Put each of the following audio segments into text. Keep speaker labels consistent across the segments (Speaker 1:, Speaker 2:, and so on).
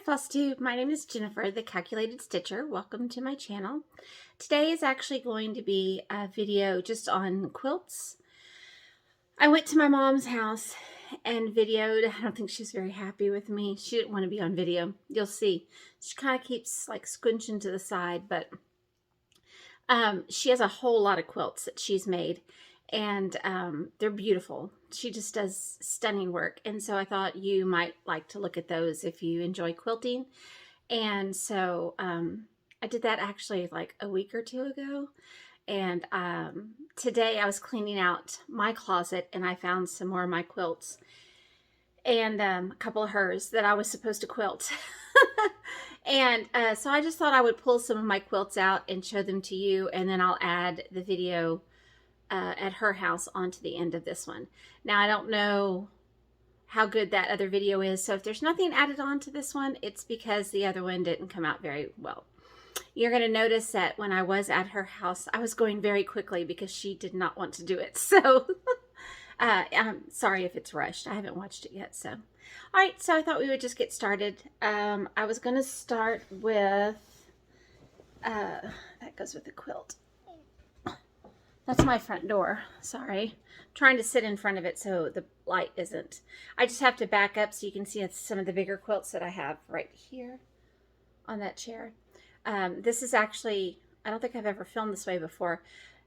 Speaker 1: Flosstube. My name is Jennifer, the Calculated Stitcher. Welcome to my channel. Today is actually going to be a video just on quilts. I went to my mom's house and videoed. I don't think she's very happy with me. She didn't want to be on video. You'll see. She kind of keeps like squinching to the side, but she has a whole lot of quilts that she's made, and they're beautiful. She just does stunning work, and so I thought you might like to look at those if you enjoy quilting. And so I did that actually like a week or two ago, and today I was cleaning out my closet and I found some more of my quilts and a couple of hers that I was supposed to quilt. And so I just thought I would pull some of my quilts out and show them to you, and then I'll add the video at her house onto the end of this one. Now, I don't know how good that other video is, so if there's nothing added on to this one, it's because the other one didn't come out very well. You're going to notice that when I was at her house, I was going very quickly because she did not want to do it. So I'm sorry if it's rushed. I haven't watched it yet. So, all right. So I thought we would just get started. I was going to start with, that goes with the quilt. That's my front door. Sorry. I'm trying to sit in front of it so the light isn't. I just have to back up so you can see some of the bigger quilts that I have right here on that chair. This is actually, I don't think I've ever filmed this way before.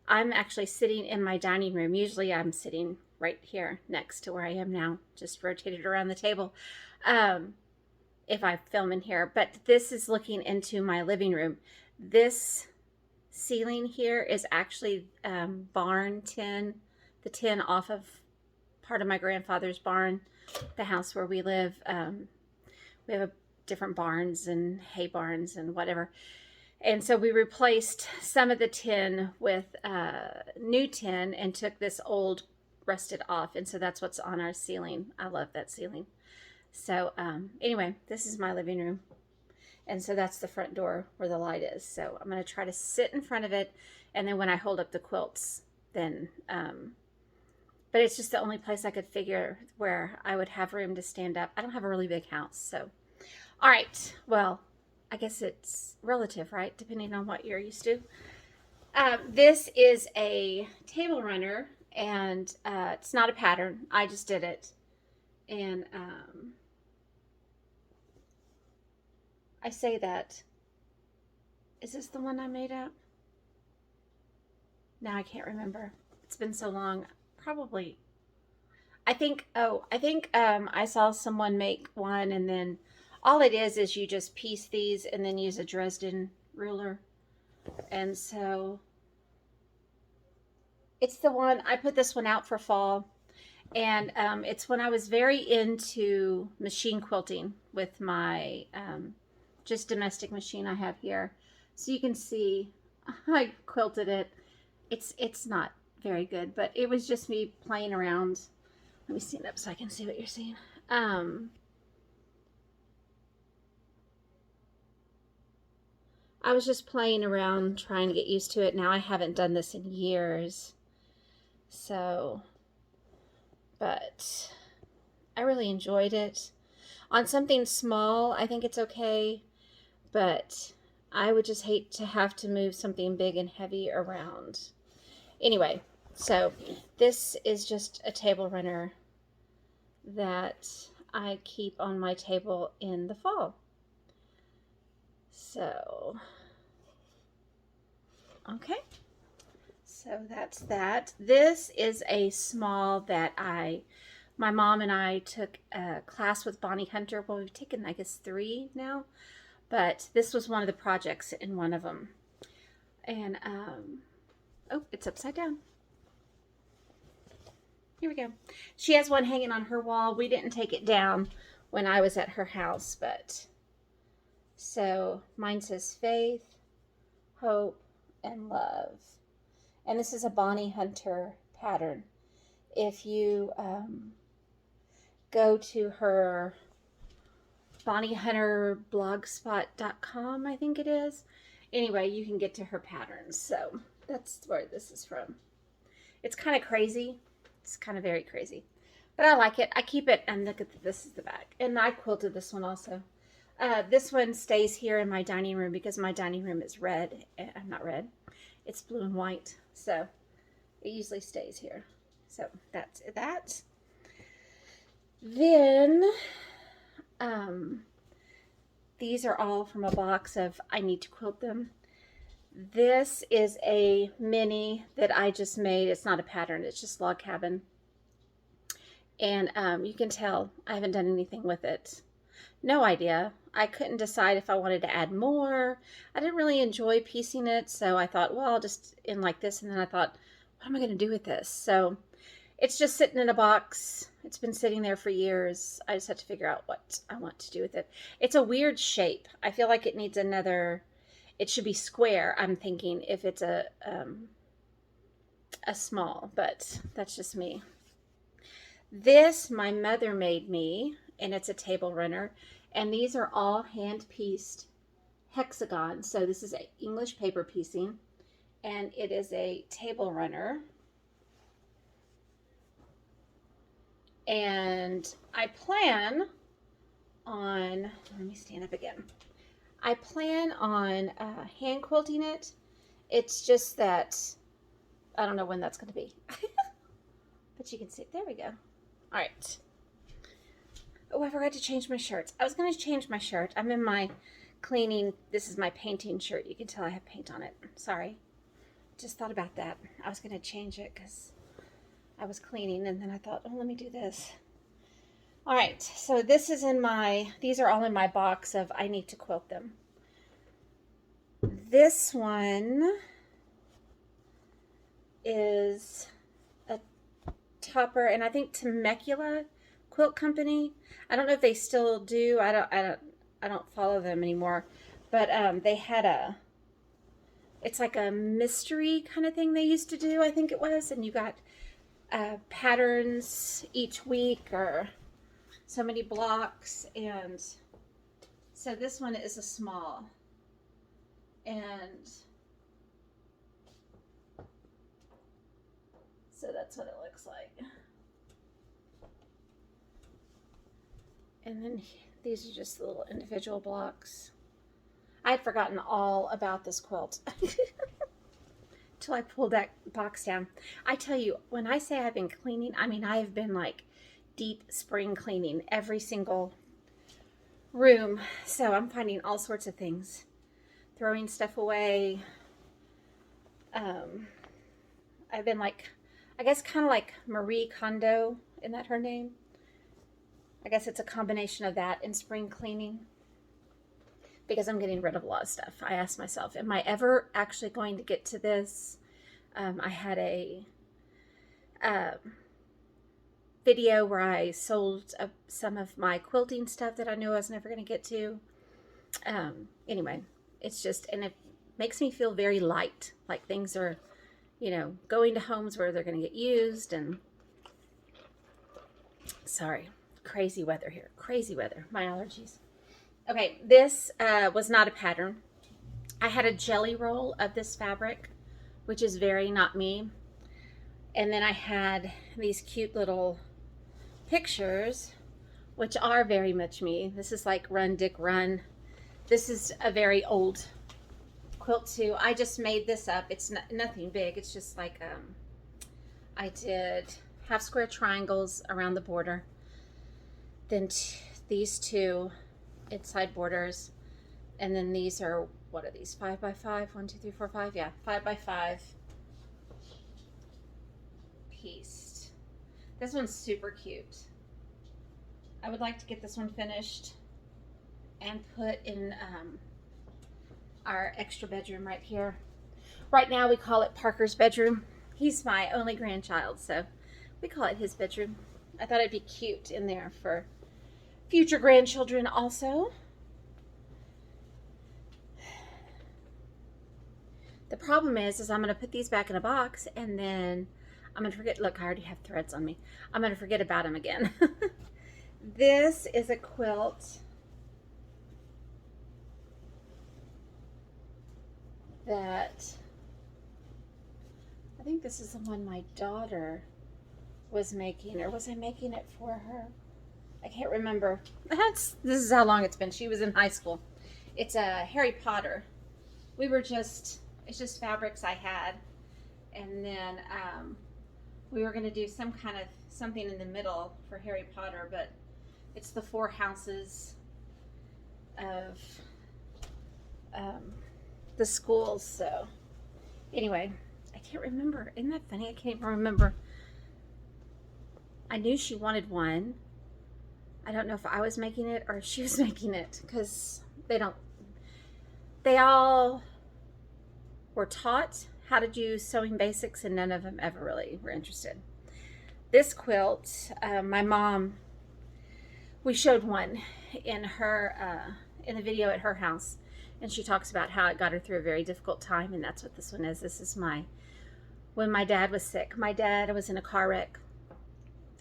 Speaker 1: I'm actually sitting in my dining room. Usually I'm sitting right here next to where I am now, just rotated around the table if I film in here. But this is looking into my living room. This ceiling here is actually barn tin, the tin off of part of my grandfather's barn, the house where we live. We have different barns and hay barns and whatever. And so we replaced some of the tin with new tin and took this old rusted off. And so that's what's on our ceiling. I love that ceiling. So anyway, this is my living room. And so that's the front door where the light is. So I'm going to try to sit in front of it. And then when I hold up the quilts, then, but it's just the only place I could figure where I would have room to stand up. I don't have a really big house. So, all right. Well, I guess it's relative, right? Depending on what you're used to. This is a table runner, and it's not a pattern. I just did it. And I say that. Is this the one I made up? Now I can't remember. It's been so long. Probably. I think I saw someone make one, and then all it is you just piece these and then use a Dresden ruler. And so it's the one, I put this one out for fall. And it's when I was very into machine quilting with my just domestic machine I have here. So you can see I quilted it. It's not very good, but it was just me playing around. Let me stand up so I can see what you're seeing. I was just playing around trying to get used to it. Now I haven't done this in years. So, but I really enjoyed it. On something small, I think it's okay, but I would just hate to have to move something big and heavy around. Anyway, so this is just a table runner that I keep on my table in the fall. So, okay. So that's that. This is a small that my mom and I took a class with Bonnie Hunter. Well, we've taken, I guess, 3 now, but this was one of the projects in one of them. And, oh, it's upside down. Here we go. She has one hanging on her wall. We didn't take it down when I was at her house, but so mine says faith, hope, and love. And this is a Bonnie Hunter pattern. If you go to her bonniehunterblogspot.com, I think it is. Anyway, you can get to her patterns. So that's where this is from. It's kind of crazy. It's kind of very crazy. But I like it. I keep it, and look at this is the back. And I quilted this one also. This one stays here in my dining room because my dining room is red. Not red. It's blue and white. So it usually stays here. So that's that. Then these are all from a box of I Need to Quilt Them. This is a mini that I just made. It's not a pattern. It's just log cabin. And you can tell I haven't done anything with it. No idea. I couldn't decide if I wanted to add more. I didn't really enjoy piecing it, so I thought, well, I'll just end like this. And then I thought, what am I going to do with this? So it's just sitting in a box. It's been sitting there for years. I just have to figure out what I want to do with it. It's a weird shape. I feel like it needs another, it should be square, I'm thinking, if it's a small, but that's just me. This my mother made me, and it's a table runner. And these are all hand-pieced hexagons. So this is a English paper piecing, and it is a table runner. And I plan on, let me stand up again. I plan on hand quilting it. It's just that I don't know when that's going to be. But you can see, there we go. All right. Oh, I forgot to change my shirts. I was going to change my shirt. I'm in my cleaning. This is my painting shirt. You can tell I have paint on it. Sorry. Just thought about that. I was going to change it because I was cleaning, and then I thought, oh, let me do this. All right. So this is in my, these are all in my box of I Need to Quilt Them. This one is a topper, and I think Temecula Quilt Company. I don't know if they still do. I don't follow them anymore. But they had it's like a mystery kind of thing they used to do, I think it was, and you got patterns each week or so many blocks, and so this one is a small, and so that's what it looks like. And then these are just the little individual blocks. I had forgotten all about this quilt till I pulled that box down. I tell you, when I say I've been cleaning, I mean I have been like deep spring cleaning every single room. So I'm finding all sorts of things, throwing stuff away. I've been like, I guess kind of like Marie Kondo, isn't that her name? I guess it's a combination of that and spring cleaning, because I'm getting rid of a lot of stuff. I asked myself, am I ever actually going to get to this? I had a video where I sold some of my quilting stuff that I knew I was never going to get to. Anyway, it's just, and it makes me feel very light, like things are, you know, going to homes where they're going to get used. And sorry. Crazy weather here. Crazy weather. My allergies. Okay, this was not a pattern. I had a jelly roll of this fabric, which is very not me. And then I had these cute little pictures, which are very much me. This is like Run, Dick, Run. This is a very old quilt too. I just made this up. It's nothing big. It's just like, I did half square triangles around the border. Then these two inside borders, and then these are, what are these, 5 by 5? 1, 2, 3, 4, 5. Yeah, 5 by 5 pieced. This one's super cute. I would like to get this one finished and put in our extra bedroom right here. Right now we call it Parker's bedroom. He's my only grandchild, so we call it his bedroom. I thought it'd be cute in there for future grandchildren also. The problem is I'm going to put these back in a box, and then I'm going to forget. Look, I already have threads on me. I'm going to forget about them again. This is a quilt that, I think this is the one my daughter was making, or was I making it for her? I can't remember. This is how long it's been. She was in high school. It's a Harry Potter. It's just fabrics I had. And then we were going to do something in the middle for Harry Potter, but it's the 4 houses of the schools. So anyway, I can't remember. Isn't that funny? I can't even remember. I knew she wanted one. I don't know if I was making it or if she was making it, because they all were taught how to do sewing basics and none of them ever really were interested. This quilt, my mom, we showed one in the video at her house, and she talks about how it got her through a very difficult time, and that's what this one is. This is when my dad was sick. My dad was in a car wreck.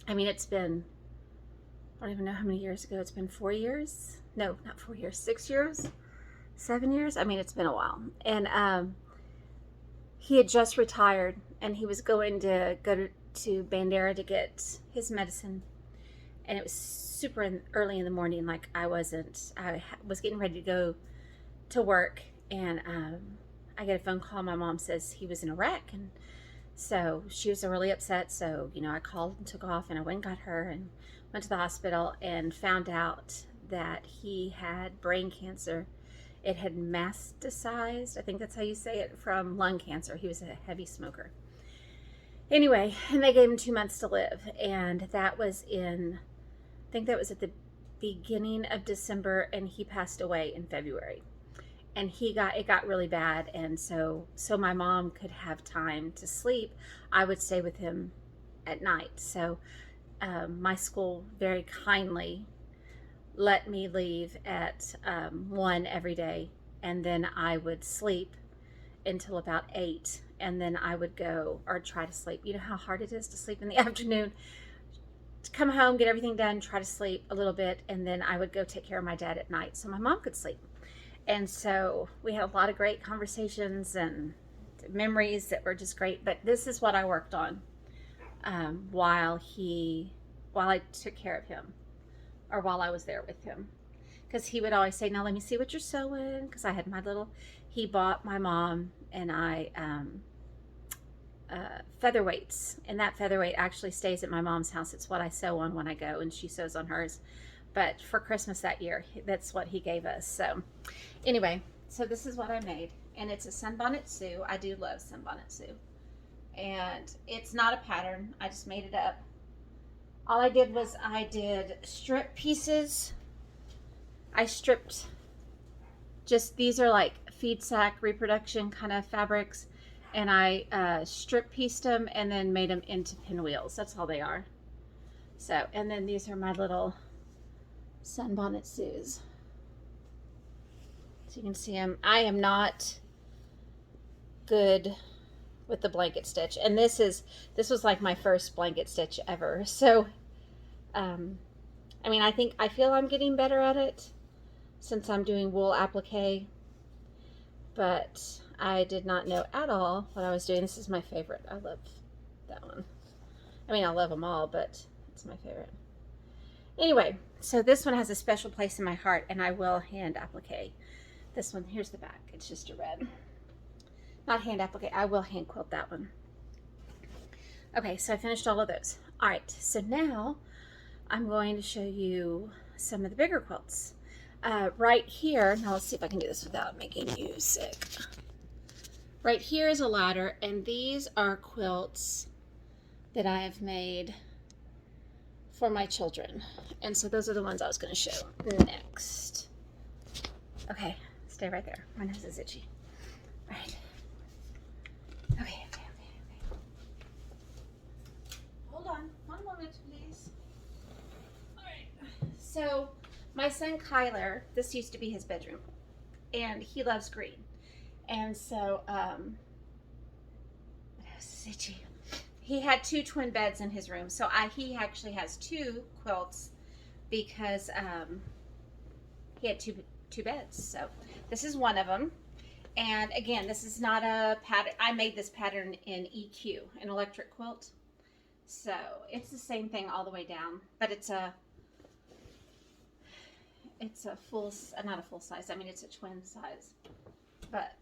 Speaker 1: I mean, it's been, I don't even know how many years ago. It's been 4 years. No, not 4 years. 6 years? 7 years? I mean, it's been a while. And he had just retired, and he was going to go to Bandera to get his medicine. And it was super early in the morning. Like, I was getting ready to go to work, and I get a phone call. My mom says he was in a wreck, and so she was really upset. So, I called and took off, and I went and got her and went to the hospital and found out that he had brain cancer. It had metastasized, I think that's how you say it, from lung cancer. He was a heavy smoker. Anyway, and they gave him 2 months to live, and that was I think that was at the beginning of December, and he passed away in February. And it got really bad, and so my mom could have time to sleep. I would stay with him at night. So my school very kindly let me leave at 1 every day, and then I would sleep until about 8, and then I would go or try to sleep. You know how hard it is to sleep in the afternoon? To come home, get everything done, try to sleep a little bit, and then I would go take care of my dad at night so my mom could sleep. And so we had a lot of great conversations and memories that were just great. But this is what I worked on while I took care of him, or while I was there with him. Because he would always say, "Now let me see what you're sewing." Because I had he bought my mom and I featherweights. And that featherweight actually stays at my mom's house. It's what I sew on when I go, and she sews on hers. But for Christmas that year, that's what he gave us. So anyway, so this is what I made. And it's a Sunbonnet Sue. I do love Sunbonnet Sue. And it's not a pattern. I just made it up. All I did was I did strip pieces. I stripped these are like feed sack reproduction kind of fabrics. And I strip pieced them and then made them into pinwheels. That's all they are. So, and then these are my little Sunbonnet Sues. So you can see them. I am not good with the blanket stitch, and this was like my first blanket stitch ever. So I mean, I feel I'm getting better at it since I'm doing wool applique, but I did not know at all what I was doing. This is my favorite. I love that one. I mean, I love them all, but it's my favorite. Anyway, so this one has a special place in my heart, and I will hand applique. This one, here's the back. It's just a red. Not hand applique. I will hand quilt that one. Okay, so I finished all of those. All right, so now I'm going to show you some of the bigger quilts. Right here, now let's see if I can do this without making you sick. Right here is a ladder, and these are quilts that I have made for my children. And so those are the ones I was going to show next. Okay, stay right there. My nose is itchy. All right. Okay. Hold on. One moment, please. All right. So my son Kyler, this used to be his bedroom, and he loves green. And so, my nose is itchy. He had 2 twin beds in his room, so he actually has 2 quilts because he had two beds. So this is one of them, and again, this is not a pattern. I made this pattern in EQ, an electric quilt. So it's the same thing all the way down, but it's a it's a full, not a full size. I mean, it's a twin size. But,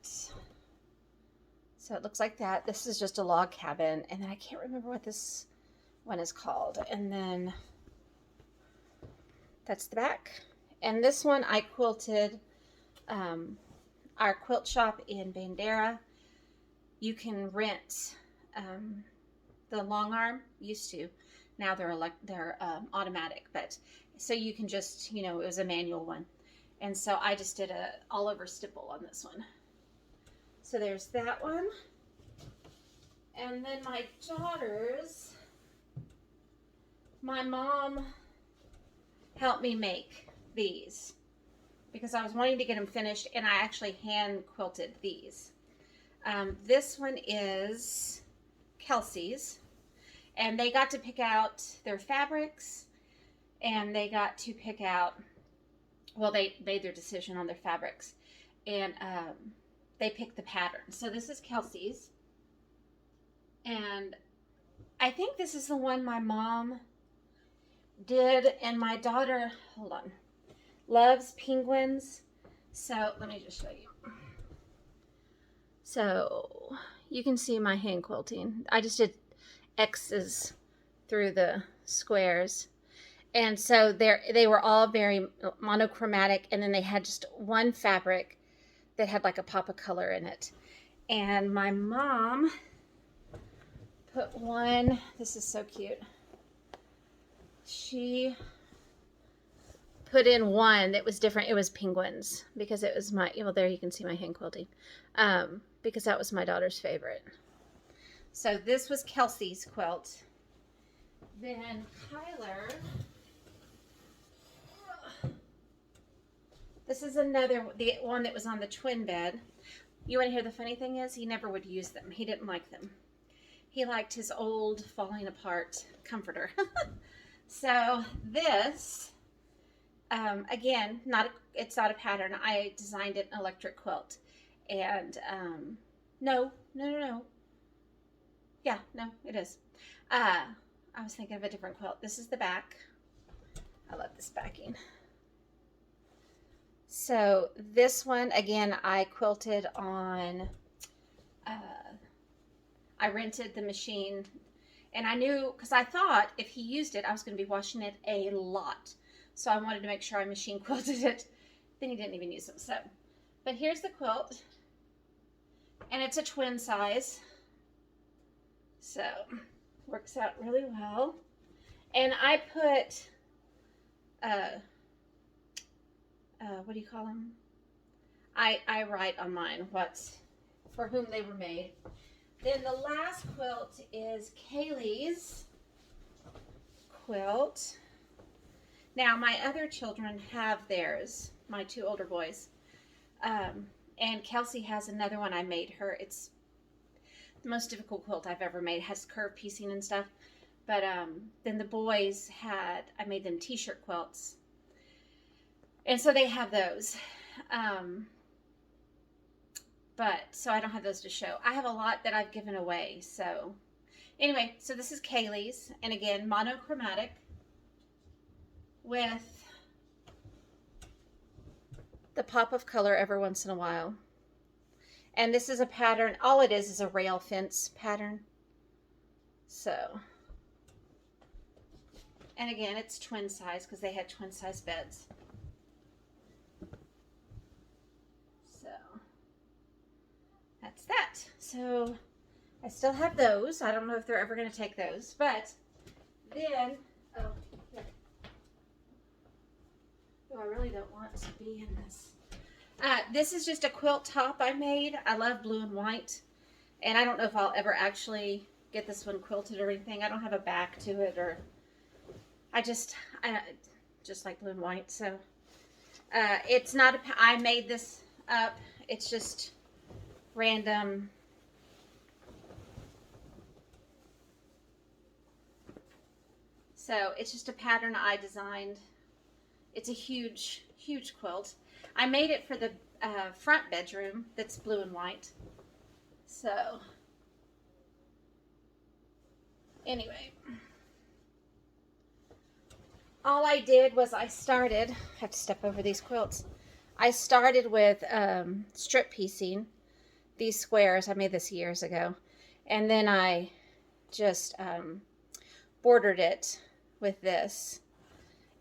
Speaker 1: so it looks like that. This is just a log cabin. And then I can't remember what this one is called. And then that's the back. And this one I quilted our quilt shop in Bandera. You can rent the long arm, used to. Now they're automatic, but so you can just, you know, it was a manual one. And so I just did a all over stipple on this one. So there's that one. And then my daughters, my mom helped me make these because I was wanting to get them finished, and I actually hand quilted these. This one is Kelsey's, and they got to pick out their fabrics, and they got to pick out, well, they made their decision on their fabrics, and they picked the pattern. So this is Kelsey's, and I think this is the one my mom did, and my daughter, hold on, loves penguins. So let me just show you. So you can see my hand quilting. I just did X's through the squares. And so they were all very monochromatic, and then they had just one fabric that had like a pop of color in it. And my mom put one, this is so cute. She put in one that was different. It was penguins, because it was my, well, there you can see my hand quilting, because that was my daughter's favorite. So this was Kelsey's quilt. Then Kyler, this is another, the one that was on the twin bed. You want to hear the funny thing is, he never would use them. He didn't like them. He liked his old falling apart comforter. So this, again, it's not a pattern. I designed an electric quilt. And no. Yeah, no, it is. I was thinking of a different quilt. This is the back. I love this backing. So this one, again, I quilted on, I rented the machine, and I knew, because I thought if he used it, I was going to be washing it a lot. So I wanted to make sure I machine quilted it. Then he didn't even use them. So, but here's the quilt, and it's a twin size. So works out really well. And I put, what do you call them? I write on mine what's, for whom they were made. Then the last quilt is Kaylee's quilt. Now my other children have theirs, my two older boys. And Kelsey has another one I made her. It's the most difficult quilt I've ever made. It has curved piecing and stuff. But then the boys had, I made them t-shirt quilts. And so they have those. But, so I don't have those to show. I have a lot that I've given away. So, anyway, so this is Kaylee's. And again, monochromatic with the pop of color every once in a while. And this is a pattern. All it is a rail fence pattern. So, and again, it's twin size because they had twin size beds. So, that's that. So, I still have those. I don't know if they're ever going to take those. But then, oh, yeah. Oh, I really don't want to be in this. This is just a quilt top I made. I love blue and white. And I don't know if I'll ever actually get this one quilted or anything. I don't have a back to it, or I just like blue and white. So it's not I made this up. It's just random. So it's just a pattern I designed. It's a huge, huge quilt. I made it for the front bedroom that's blue and white. So, anyway. all I did was I have to step over these quilts. I started with strip piecing these squares. I made this years ago. And then I just bordered it with this.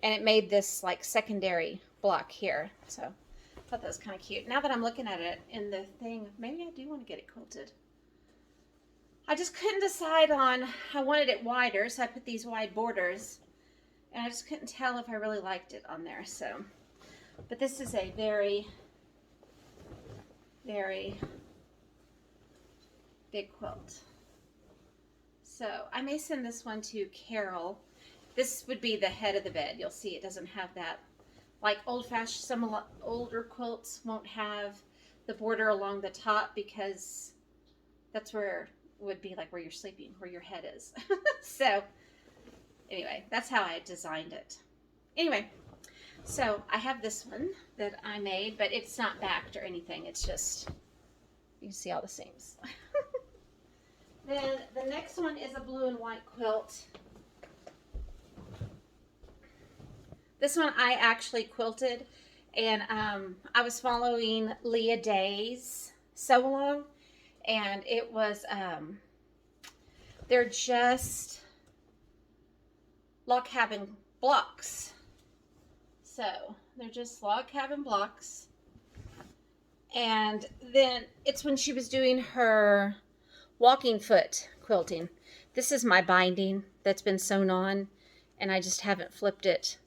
Speaker 1: And it made this like secondary block here. So I thought that was kind of cute. Now that I'm looking at it in the thing, maybe I do want to get it quilted. I just couldn't decide on, I wanted it wider, so I put these wide borders. And I just couldn't tell if I really liked it on there, so. But this is a very, very big quilt. So I may send this one to Carol. This would be the head of the bed. You'll see it doesn't have that, like old-fashioned, some older quilts won't have the border along the top because that's where it would be like where you're sleeping, where your head is. So anyway, that's how I designed it. Anyway, so I have this one that I made, but it's not backed or anything. It's just, you can see all the seams. Then the next one is a blue and white quilt. This one I actually quilted, and I was following Leah Day's sew along, and it was, they're just log cabin blocks. So they're just log cabin blocks. And then it's when she was doing her walking foot quilting. This is my binding that's been sewn on, and I just haven't flipped it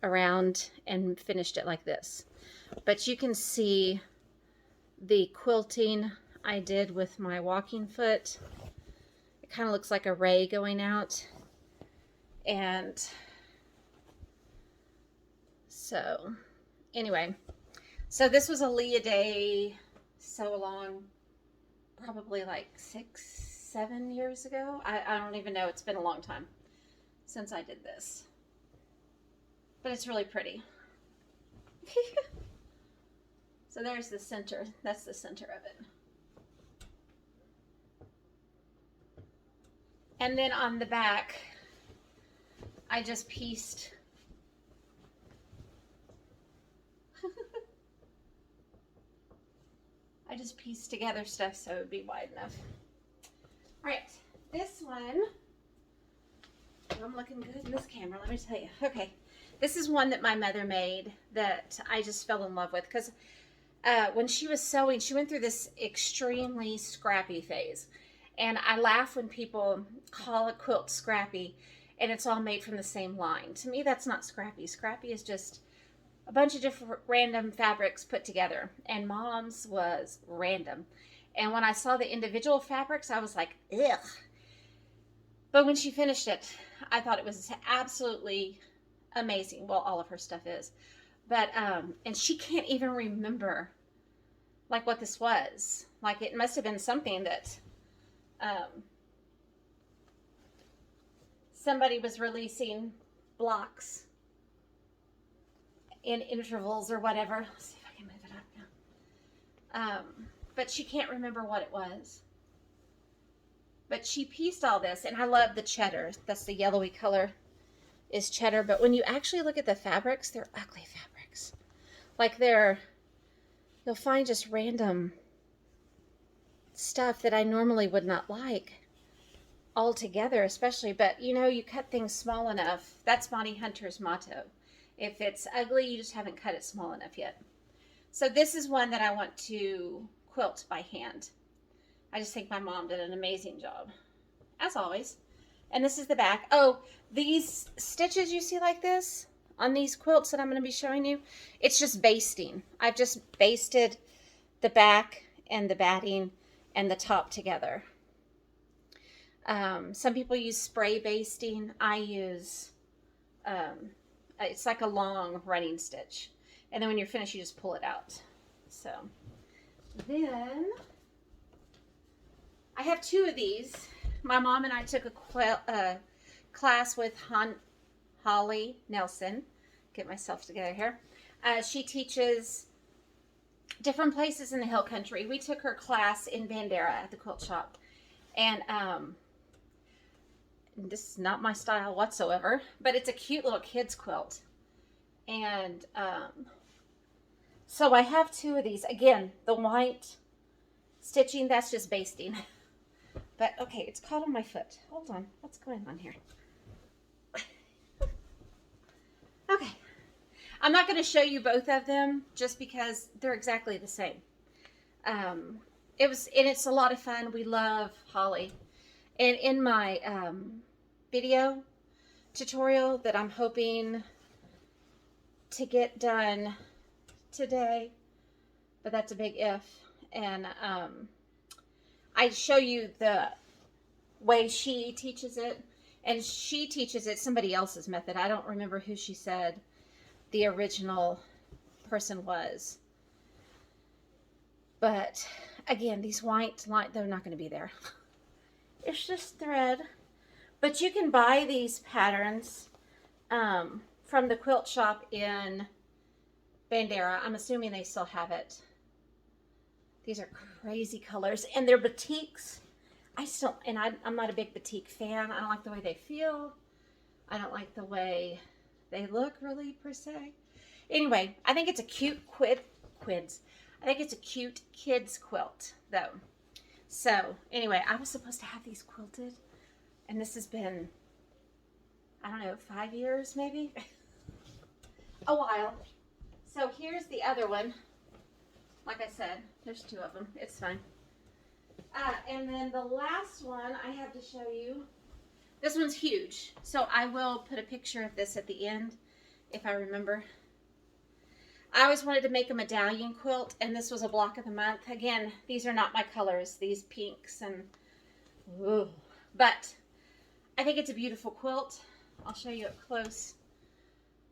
Speaker 1: around and finished it like this. But you can see the quilting I did with my walking foot. It kind of looks like a ray going out. And so anyway, so this was a Leah Day sew along probably like 6-7 years ago. I don't even know. It's been a long time since I did this. But it's really pretty. So there's the center. That's the center of it. And then on the back, I just pieced together stuff so it would be wide enough. All right, this one, I'm looking good in this camera, let me tell you. Okay, this is one that my mother made that I just fell in love with because when she was sewing, she went through this extremely scrappy phase. And I laugh when people call a quilt scrappy and it's all made from the same line. To me, that's not scrappy. Scrappy is just a bunch of different random fabrics put together. And Mom's was random. And when I saw the individual fabrics, I was like, ugh. But when she finished it, I thought it was absolutely amazing. Well, all of her stuff is. But, and she can't even remember, like, what this was. Like, it must have been something that somebody was releasing blocks in intervals or whatever. Let's see if I can move it up now. But she can't remember what it was. But she pieced all this, and I love the cheddar. That's the yellowy color is cheddar. But when you actually look at the fabrics, they're ugly fabrics. Like you'll find just random stuff that I normally would not like altogether, especially. But you know, you cut things small enough. That's Bonnie Hunter's motto. If it's ugly, you just haven't cut it small enough yet. So this is one that I want to quilt by hand. I just think my mom did an amazing job, as always. And this is the back. Oh, these stitches you see like this on these quilts that I'm going to be showing you, it's just basting. I've just basted the back and the batting and the top together. Some people use spray basting. I use, it's like a long running stitch. And then when you're finished, you just pull it out. So then I have two of these. My mom and I took a class with Holly Nelson. Get myself together here. She teaches different places in the hill country. We took her class in Bandera at the quilt shop. And this is not my style whatsoever, but it's a cute little kid's quilt. And so I have two of these. Again, the white stitching, that's just basting. But okay, it's caught on my foot. Hold on, what's going on here? Okay, I'm not going to show you both of them just because they're exactly the same. It's a lot of fun. We love holly. And in my video tutorial that I'm hoping to get done today, but that's a big if, and I show you the way she teaches it, and she teaches it somebody else's method. I don't remember who she said the original person was, but again, these white line, they're not going to be there. It's just thread, but you can buy these patterns from the quilt shop in Bandera. I'm assuming they still have it. These are crazy colors, and they're batiks. I'm not a big batik fan. I don't like the way they feel. I don't like the way they look, really, per se. Anyway, I think it's a cute I think it's a cute kid's quilt, though. So, anyway, I was supposed to have these quilted, and this has been, I don't know, 5 years, maybe? A while. So, here's the other one. Like I said, there's two of them. It's fine. And then the last one I have to show you. This one's huge. So I will put a picture of this at the end if I remember. I always wanted to make a medallion quilt, and this was a block of the month. Again, these are not my colors. These pinks and... Ooh. But I think it's a beautiful quilt. I'll show you up close.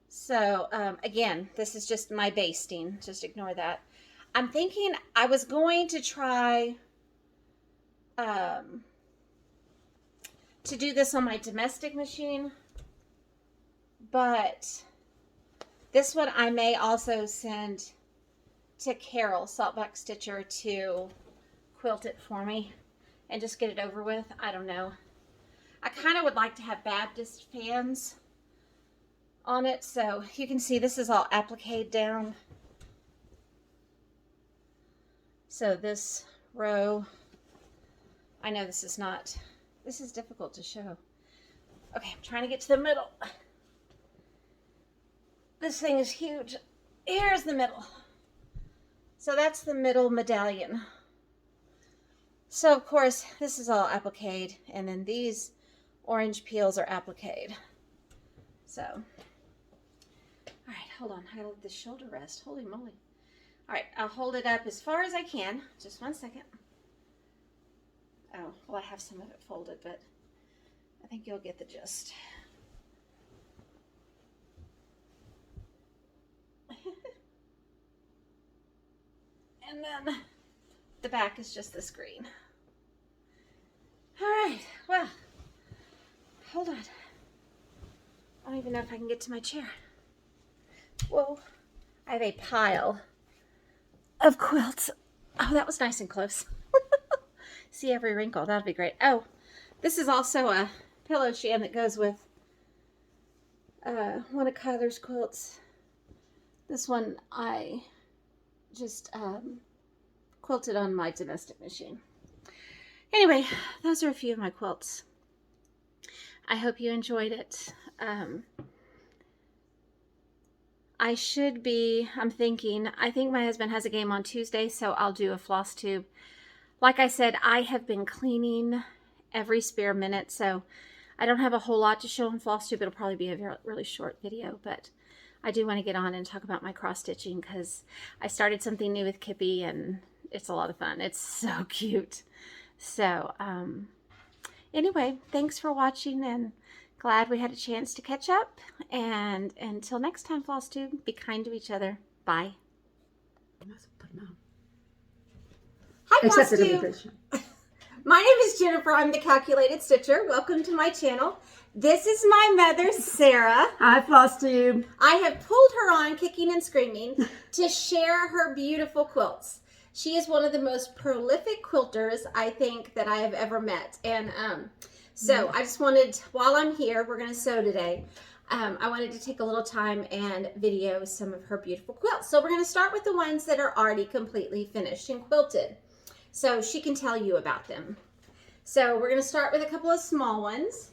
Speaker 1: So, again, this is just my basting. Just ignore that. I'm thinking I was going to try to do this on my domestic machine, but this one I may also send to Carol, Saltbuck Stitcher, to quilt it for me and just get it over with. I don't know. I kind of would like to have Baptist fans on it, so you can see this is all appliqued down. So this row, I know this is difficult to show. Okay, I'm trying to get to the middle. This thing is huge. Here's the middle. So that's the middle medallion. So of course, this is all appliqued, and then these orange peels are appliqued. So, all right, hold on. I gotta let this shoulder rest. Holy moly. All right, I'll hold it up as far as I can. Just 1 second. Oh, well, I have some of it folded, but I think you'll get the gist. And then the back is just this green. All right, well, hold on. I don't even know if I can get to my chair. Whoa, I have a pile of quilts. Oh, that was nice and close. See every wrinkle. That'd be great. Oh, this is also a pillow sham that goes with one of Kyler's quilts. This one I just quilted on my domestic machine. Anyway, those are a few of my quilts. I hope you enjoyed it. I think my husband has a game on Tuesday, so I'll do a floss tube. Like I said, I have been cleaning every spare minute, so I don't have a whole lot to show on floss tube. It'll probably be a really short video, but I do want to get on and talk about my cross stitching because I started something new with Kippy, and it's a lot of fun. It's so cute. So, anyway, thanks for watching, and glad we had a chance to catch up. And until next time, floss tube, be kind to each other. Bye. Hi, floss tube. My name is Jennifer. I'm the Calculated Stitcher. Welcome to my channel. This is my mother, Sarah.
Speaker 2: Hi, floss tube.
Speaker 1: I have pulled her on, kicking and screaming, to share her beautiful quilts. She is one of the most prolific quilters I think that I have ever met. And So I just wanted, while I'm here, we're going to sew today. I wanted to take a little time and video some of her beautiful quilts. So we're going to start with the ones that are already completely finished and quilted, so she can tell you about them. So we're going to start with a couple of small ones.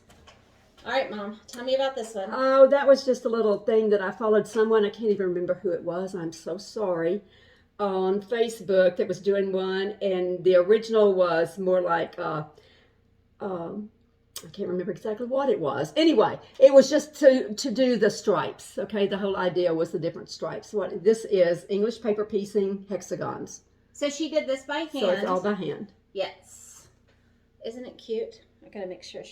Speaker 1: All right, Mom, tell me about this one.
Speaker 2: Oh, that was just a little thing that I followed someone, I can't even remember who it was, I'm so sorry, on Facebook that was doing one, and the original was more like, I can't remember exactly what it was. Anyway, it was just to do the stripes, okay? The whole idea was the different stripes. What this is, English paper piecing hexagons.
Speaker 1: So she did this by hand.
Speaker 2: So it's all by hand.
Speaker 1: Yes. Isn't it cute? I gotta make sure.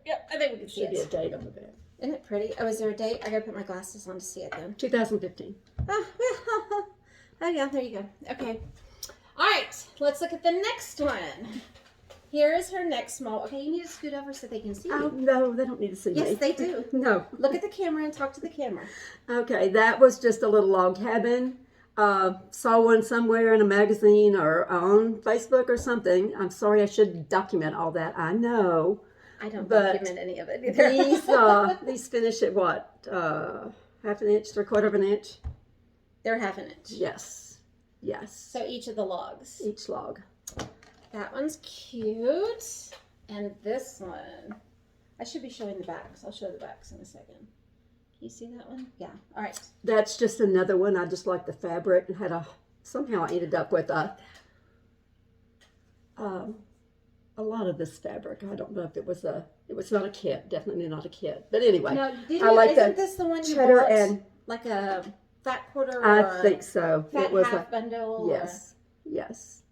Speaker 1: Yep, I think we can see
Speaker 2: Should
Speaker 1: it.
Speaker 2: be a date on the back.
Speaker 1: Isn't it pretty? Oh, is there a date? I gotta put my glasses on to see it then.
Speaker 2: 2015.
Speaker 1: Oh, yeah, there you go. Okay. All right, let's look at the next one. Here is her next small. Okay, you need to scoot over so they can see
Speaker 2: Oh,
Speaker 1: you.
Speaker 2: no, they don't need to see me.
Speaker 1: Yes, they do.
Speaker 2: No.
Speaker 1: Look at the camera and talk to the camera.
Speaker 2: Okay, that was just a little log cabin. Saw one somewhere in a magazine or on Facebook or something. I'm sorry, I should document all that. I know.
Speaker 1: I don't
Speaker 2: But
Speaker 1: document any of it either.
Speaker 2: These finish at what? Half an inch, 3/4 of an inch?
Speaker 1: They're half an inch.
Speaker 2: Yes. Yes.
Speaker 1: So each of the logs.
Speaker 2: Each log.
Speaker 1: That one's cute. And this one, I should be showing the backs. I'll show the backs in a second. Can you see that one? Yeah. All right.
Speaker 2: That's just another one. I just like the fabric and had somehow I ended up with a lot of this fabric. I don't know if it was not a kit, definitely not a kit. But anyway,
Speaker 1: No,
Speaker 2: I like
Speaker 1: isn't this the one you
Speaker 2: cheddar
Speaker 1: bought?
Speaker 2: and
Speaker 1: Like a fat quarter or
Speaker 2: I think so.
Speaker 1: fat
Speaker 2: It was
Speaker 1: half bundle?
Speaker 2: yes, yes.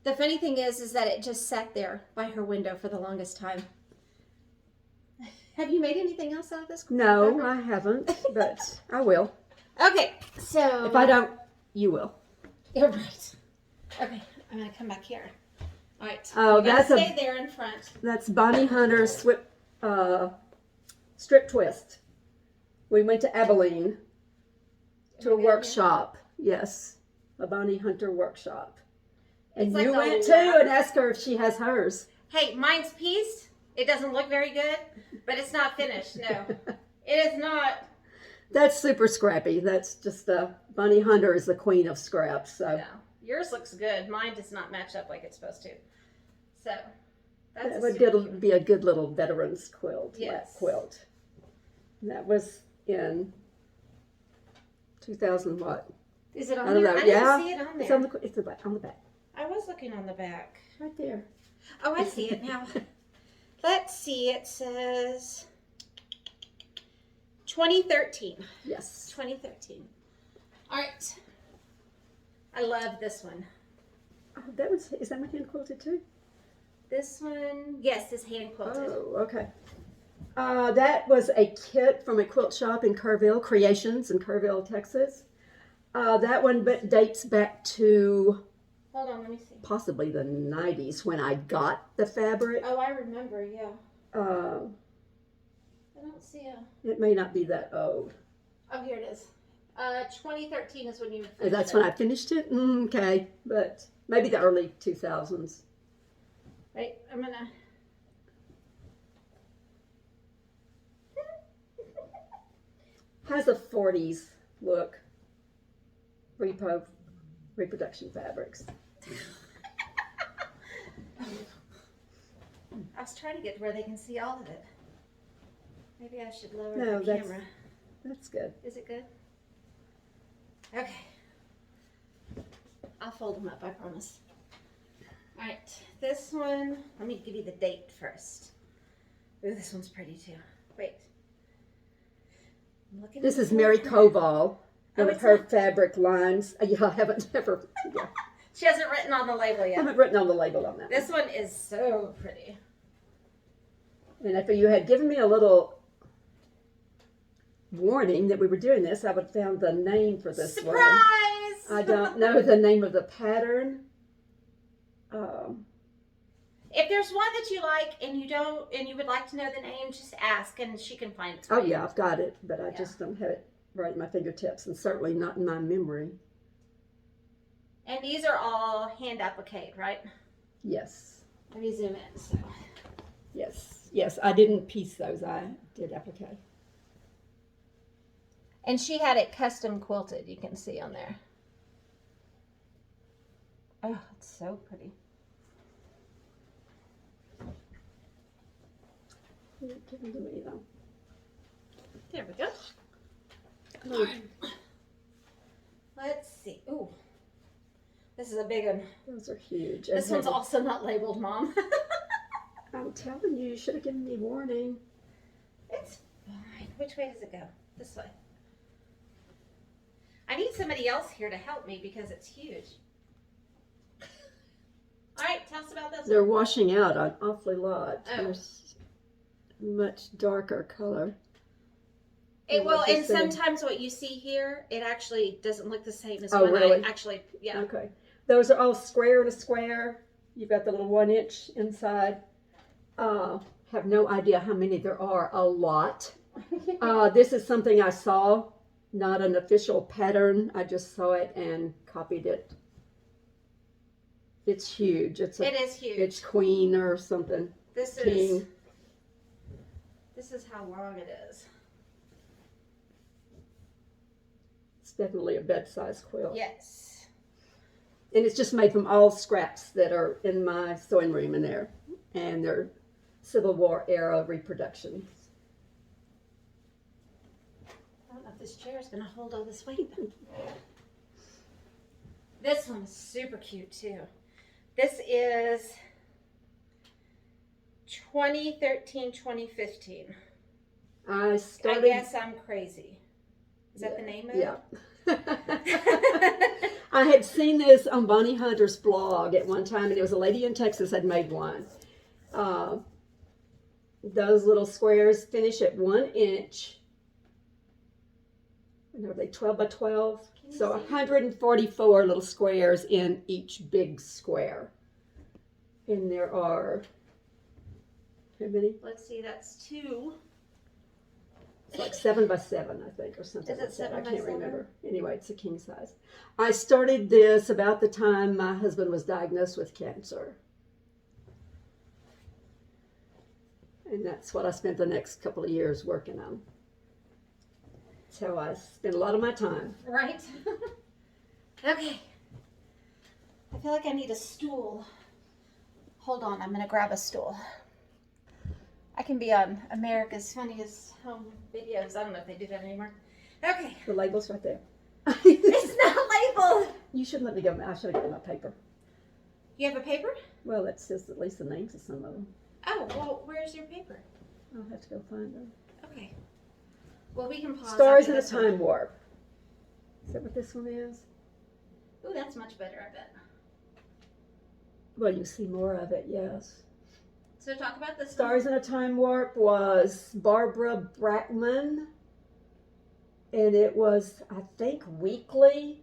Speaker 1: The funny thing is that it just sat there by her window for the longest time. Have you made anything else out of this?
Speaker 2: No,
Speaker 1: fabric?
Speaker 2: I haven't, but I will.
Speaker 1: Okay, so
Speaker 2: If I don't, you will.
Speaker 1: you're right. Okay, I'm gonna come back here. All right.
Speaker 2: Oh,
Speaker 1: You gotta
Speaker 2: that's
Speaker 1: stay there in front.
Speaker 2: That's Bonnie Hunter's strip twist. We went to Abilene to a workshop. Yes, a Bonnie Hunter workshop. And
Speaker 1: It's like
Speaker 2: you
Speaker 1: the
Speaker 2: went too
Speaker 1: lab.
Speaker 2: and asked her if she has hers.
Speaker 1: Hey, mine's pieced. It doesn't look very good, but it's not finished. No, it is not.
Speaker 2: That's super scrappy. That's just Bonnie Hunter is the queen of scraps. So
Speaker 1: No, yours looks good. Mine does not match up like it's supposed to. So that's
Speaker 2: that would be a good little veterans quilt.
Speaker 1: Yes.
Speaker 2: Lap quilt. And that was in 2000 what?
Speaker 1: Is it on
Speaker 2: I don't
Speaker 1: there?
Speaker 2: know.
Speaker 1: I
Speaker 2: Yeah,
Speaker 1: didn't see it on there.
Speaker 2: it's on the back.
Speaker 1: I was looking on the back.
Speaker 2: Right there.
Speaker 1: Oh, I see it now. Let's see. It says 2013.
Speaker 2: Yes.
Speaker 1: 2013. All right. I love this one.
Speaker 2: Oh, is that one hand quilted too?
Speaker 1: This one, yes, is hand quilted.
Speaker 2: Oh, okay. That was a kit from a quilt shop in Kerrville, Creations in Kerrville, Texas. That one dates back to
Speaker 1: Hold on, let me see.
Speaker 2: possibly the 90s when I got the fabric.
Speaker 1: Oh, I remember, yeah. I don't see a...
Speaker 2: It may not be that old.
Speaker 1: Oh, here it is. 2013 is when you finished
Speaker 2: That's
Speaker 1: it.
Speaker 2: when I finished it? Okay, but maybe the early 2000s.
Speaker 1: Wait, I'm gonna...
Speaker 2: Has a 40s look. Reproduction fabrics.
Speaker 1: I was trying to get to where they can see all of it. Maybe I should lower
Speaker 2: No,
Speaker 1: the
Speaker 2: that's-
Speaker 1: camera.
Speaker 2: That's good.
Speaker 1: Is it good? Okay. I'll fold them up, I promise. All right, this one, let me give you the date first. Ooh, this one's pretty too. Wait. I'm looking
Speaker 2: This
Speaker 1: at
Speaker 2: is
Speaker 1: the
Speaker 2: Mary
Speaker 1: board.
Speaker 2: Koval.
Speaker 1: Oh,
Speaker 2: One of
Speaker 1: it's
Speaker 2: her
Speaker 1: not-
Speaker 2: fabric lines. Yeah, I haven't ever. Yeah.
Speaker 1: She hasn't written on the label
Speaker 2: I
Speaker 1: yet.
Speaker 2: haven't written on the label on that.
Speaker 1: This one is so pretty.
Speaker 2: And if you had given me a little warning that we were doing this, I would have found the name for this
Speaker 1: Surprise!
Speaker 2: one. I don't know the name of the pattern.
Speaker 1: If there's one that you like and you would like to know the name, just ask and she can find it. for
Speaker 2: Oh
Speaker 1: you.
Speaker 2: yeah, I've got it, but I
Speaker 1: Yeah.
Speaker 2: just don't have it right at my fingertips, and certainly not in my memory.
Speaker 1: And these are all hand appliqued, right?
Speaker 2: Yes,
Speaker 1: Let me zoom in. So.
Speaker 2: yes. Yes, I didn't piece those. I did applique.
Speaker 1: And she had it custom quilted, you can see on there. Oh, it's so pretty.
Speaker 2: Give them to me though.
Speaker 1: There we go.
Speaker 2: Look,
Speaker 1: Let's see. Ooh, this is a big one.
Speaker 2: those are huge.
Speaker 1: This
Speaker 2: And
Speaker 1: one's
Speaker 2: heavy.
Speaker 1: also not labeled, Mom.
Speaker 2: I'm telling you, you should have given me warning.
Speaker 1: It's fine. Which way does it go? This way. I need somebody else here to help me because it's huge. All right, tell us about this
Speaker 2: They're
Speaker 1: one.
Speaker 2: washing out an awfully lot.
Speaker 1: Oh.
Speaker 2: There's much darker color.
Speaker 1: It will,
Speaker 2: What
Speaker 1: and
Speaker 2: you said.
Speaker 1: sometimes what you see here, it actually doesn't look the same as
Speaker 2: Oh,
Speaker 1: when
Speaker 2: really?
Speaker 1: I actually, yeah.
Speaker 2: Okay. Those are all square to square. You've got the little 1 inch inside. Have no idea how many there are. A lot. This is something I saw, not an official pattern. I just saw it and copied it. It's huge. It's
Speaker 1: It is huge.
Speaker 2: It's queen or something.
Speaker 1: This
Speaker 2: King.
Speaker 1: is how long it is.
Speaker 2: It's definitely a bed-size quilt.
Speaker 1: Yes.
Speaker 2: And it's just made from all scraps that are in my sewing room in there. And they're Civil War era reproductions.
Speaker 1: I don't know if this chair is going to hold all this weight. This one is super cute too. This is 2013, 2015.
Speaker 2: I
Speaker 1: I
Speaker 2: started.
Speaker 1: guess I'm crazy. Is that the name of it?
Speaker 2: Yeah. I had seen this on Bonnie Hunter's blog at one time, and it was a lady in Texas had made one. Those little squares finish at 1 inch. And are they 12 by 12?
Speaker 1: Can you
Speaker 2: So
Speaker 1: see?
Speaker 2: 144 little squares in each big square. And there are, how many?
Speaker 1: Let's see, that's 2.
Speaker 2: It's like 7 by 7, I think, or something.
Speaker 1: Is it
Speaker 2: like that.
Speaker 1: 7
Speaker 2: I
Speaker 1: by
Speaker 2: can't
Speaker 1: 7?
Speaker 2: remember. Anyway, it's a king size. I started this about the time my husband was diagnosed with cancer. And that's what I spent the next couple of years working on. That's how I spend a lot of my time.
Speaker 1: Right? Okay. I feel like I need a stool. Hold on, I'm going to grab a stool. I can be on America's Funniest Home Videos. I don't know if they do that anymore. Okay.
Speaker 2: The label's right there.
Speaker 1: It's not labeled.
Speaker 2: You should let me go. I should have got my paper.
Speaker 1: You have a paper?
Speaker 2: Well, that says at least the names of some of them.
Speaker 1: Oh, well, where's your paper?
Speaker 2: I'll have to go find them.
Speaker 1: Okay. Well, we can pause.
Speaker 2: Stars
Speaker 1: after
Speaker 2: in a
Speaker 1: this one.
Speaker 2: Time Warp. Is that what this one is?
Speaker 1: Ooh, that's much better, I bet.
Speaker 2: Well, you see more of it, yes.
Speaker 1: So talk about this
Speaker 2: Stars in a Time Warp was Barbara Brackman. And it was, I think, weekly.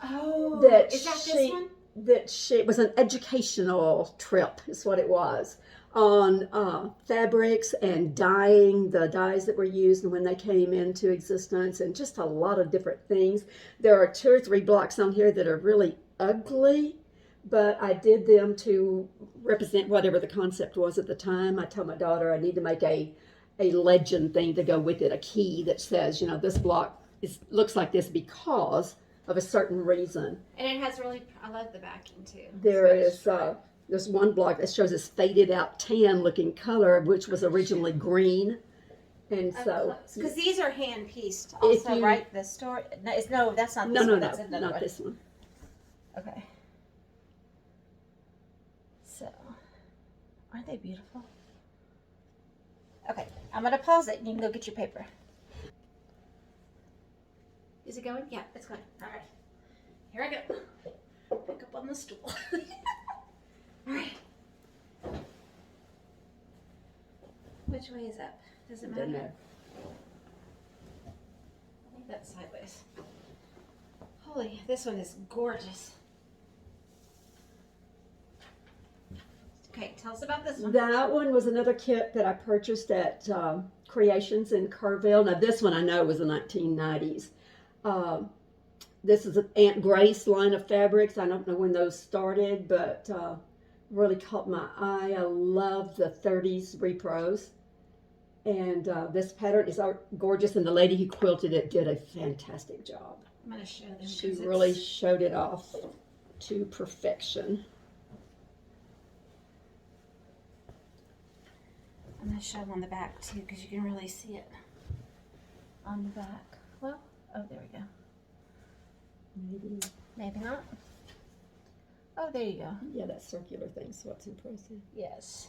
Speaker 1: Oh,
Speaker 2: That
Speaker 1: is that
Speaker 2: she-
Speaker 1: this one?
Speaker 2: It was an educational trip, is what it was, on fabrics and dyeing, the dyes that were used and when they came into existence, and just a lot of different things. There are 2 or 3 blocks on here that are really ugly, but I did them to represent whatever the concept was at the time. I told my daughter I need to make a legend thing to go with it, a key that says, you know, this block looks like this because of a certain reason.
Speaker 1: And it has really, I love the backing too.
Speaker 2: There's one block that shows this faded out tan looking color, which was originally green. And so,
Speaker 1: because these are hand pieced also,
Speaker 2: you-
Speaker 1: right? The story, no, that's not this
Speaker 2: no,
Speaker 1: one. That's another
Speaker 2: not
Speaker 1: one.
Speaker 2: this one.
Speaker 1: Okay. So, aren't they beautiful? Okay, I'm gonna pause it and you can go get your paper. Is it going? Yeah, it's going. All right. Here I go. Pick up on the stool. All right. Which way is up? Does it matter?
Speaker 2: Doesn't matter.
Speaker 1: I think that's sideways. Holy, this one is gorgeous. Okay, tell us about this one.
Speaker 2: That one was another kit that I purchased at Creations in Kerrville. Now, this one I know was the 1990s. This is an Aunt Grace line of fabrics. I don't know when those started, but really caught my eye. I love the 30s repros. And this pattern is gorgeous, and the lady who quilted it did a fantastic job.
Speaker 1: I'm going to show them.
Speaker 2: She really showed it off to perfection.
Speaker 1: I'm going to show them on the back too, because you can really see it on the back. Well, oh, there we go. Maybe not. Oh, there you go.
Speaker 2: Yeah, that circular thing's what's impressive.
Speaker 1: Yes.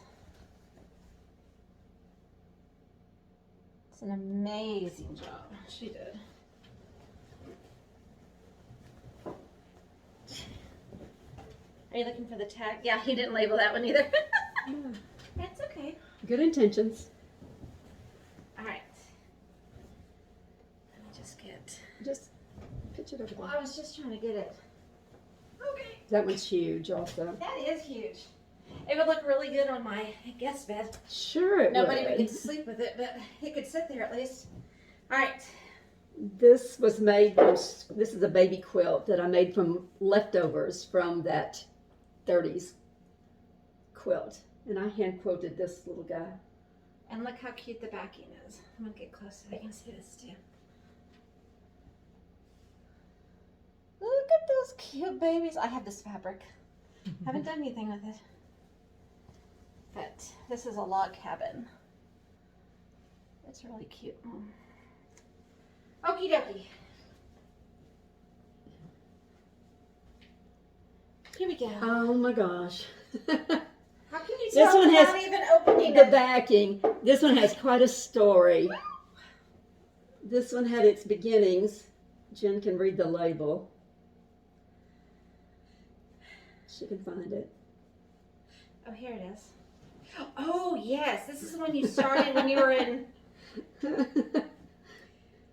Speaker 1: It's an amazing job. She did. Are you looking for the tag? Yeah, he didn't label that one either.
Speaker 2: Yeah.
Speaker 1: That's okay.
Speaker 2: Good intentions.
Speaker 1: All right. Let me just get.
Speaker 2: Just pitch it over
Speaker 1: Well,
Speaker 2: there.
Speaker 1: I was just trying to get it. Okay.
Speaker 2: That one's huge also.
Speaker 1: That is huge. It would look really good on my guest bed.
Speaker 2: Sure it
Speaker 1: Nobody
Speaker 2: would.
Speaker 1: would get to sleep with it, but it could sit there at least. All right.
Speaker 2: This was made from, this is a baby quilt that I made from leftovers from that 30s quilt. And I hand quilted this little guy.
Speaker 1: And look how cute the backing is. I'm going to get close so I can see this too. Look at those cute babies. I have this fabric. Haven't done anything with it. But this is a log cabin. It's really cute. Okie dokie. Here we go.
Speaker 2: Oh my gosh.
Speaker 1: How can you
Speaker 2: This
Speaker 1: tell
Speaker 2: one
Speaker 1: without
Speaker 2: has
Speaker 1: even opening
Speaker 2: the
Speaker 1: it?
Speaker 2: backing. This one has quite a story. This one had its beginnings. Jen can read the label. She can find it.
Speaker 1: Oh, here it is. Oh, yes. This is when you started when you were in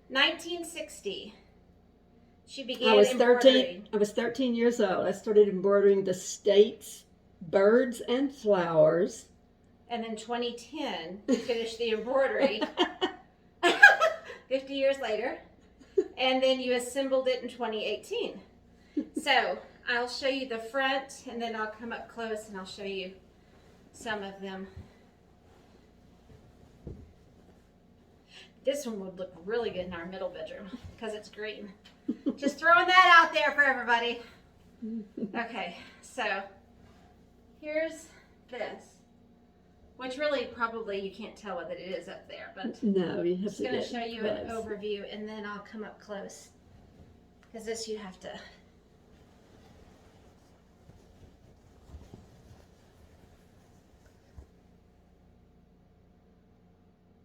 Speaker 1: 1960. She began
Speaker 2: I was
Speaker 1: embroidering.
Speaker 2: 13. I was 13 years old. I started embroidering the states, birds, and flowers.
Speaker 1: And then 2010, you finished the embroidery. 50 years later. And then you assembled it in 2018. So I'll show you the front, and then I'll come up close and I'll show you some of them. This one would look really good in our middle bedroom because it's green. Just throwing that out there for everybody. Okay, so here's this, which really probably you can't tell what it is up there, but
Speaker 2: No, you
Speaker 1: I'm
Speaker 2: have
Speaker 1: just
Speaker 2: to
Speaker 1: going to
Speaker 2: get
Speaker 1: show you
Speaker 2: close.
Speaker 1: an overview, and then I'll come up close because this you have to.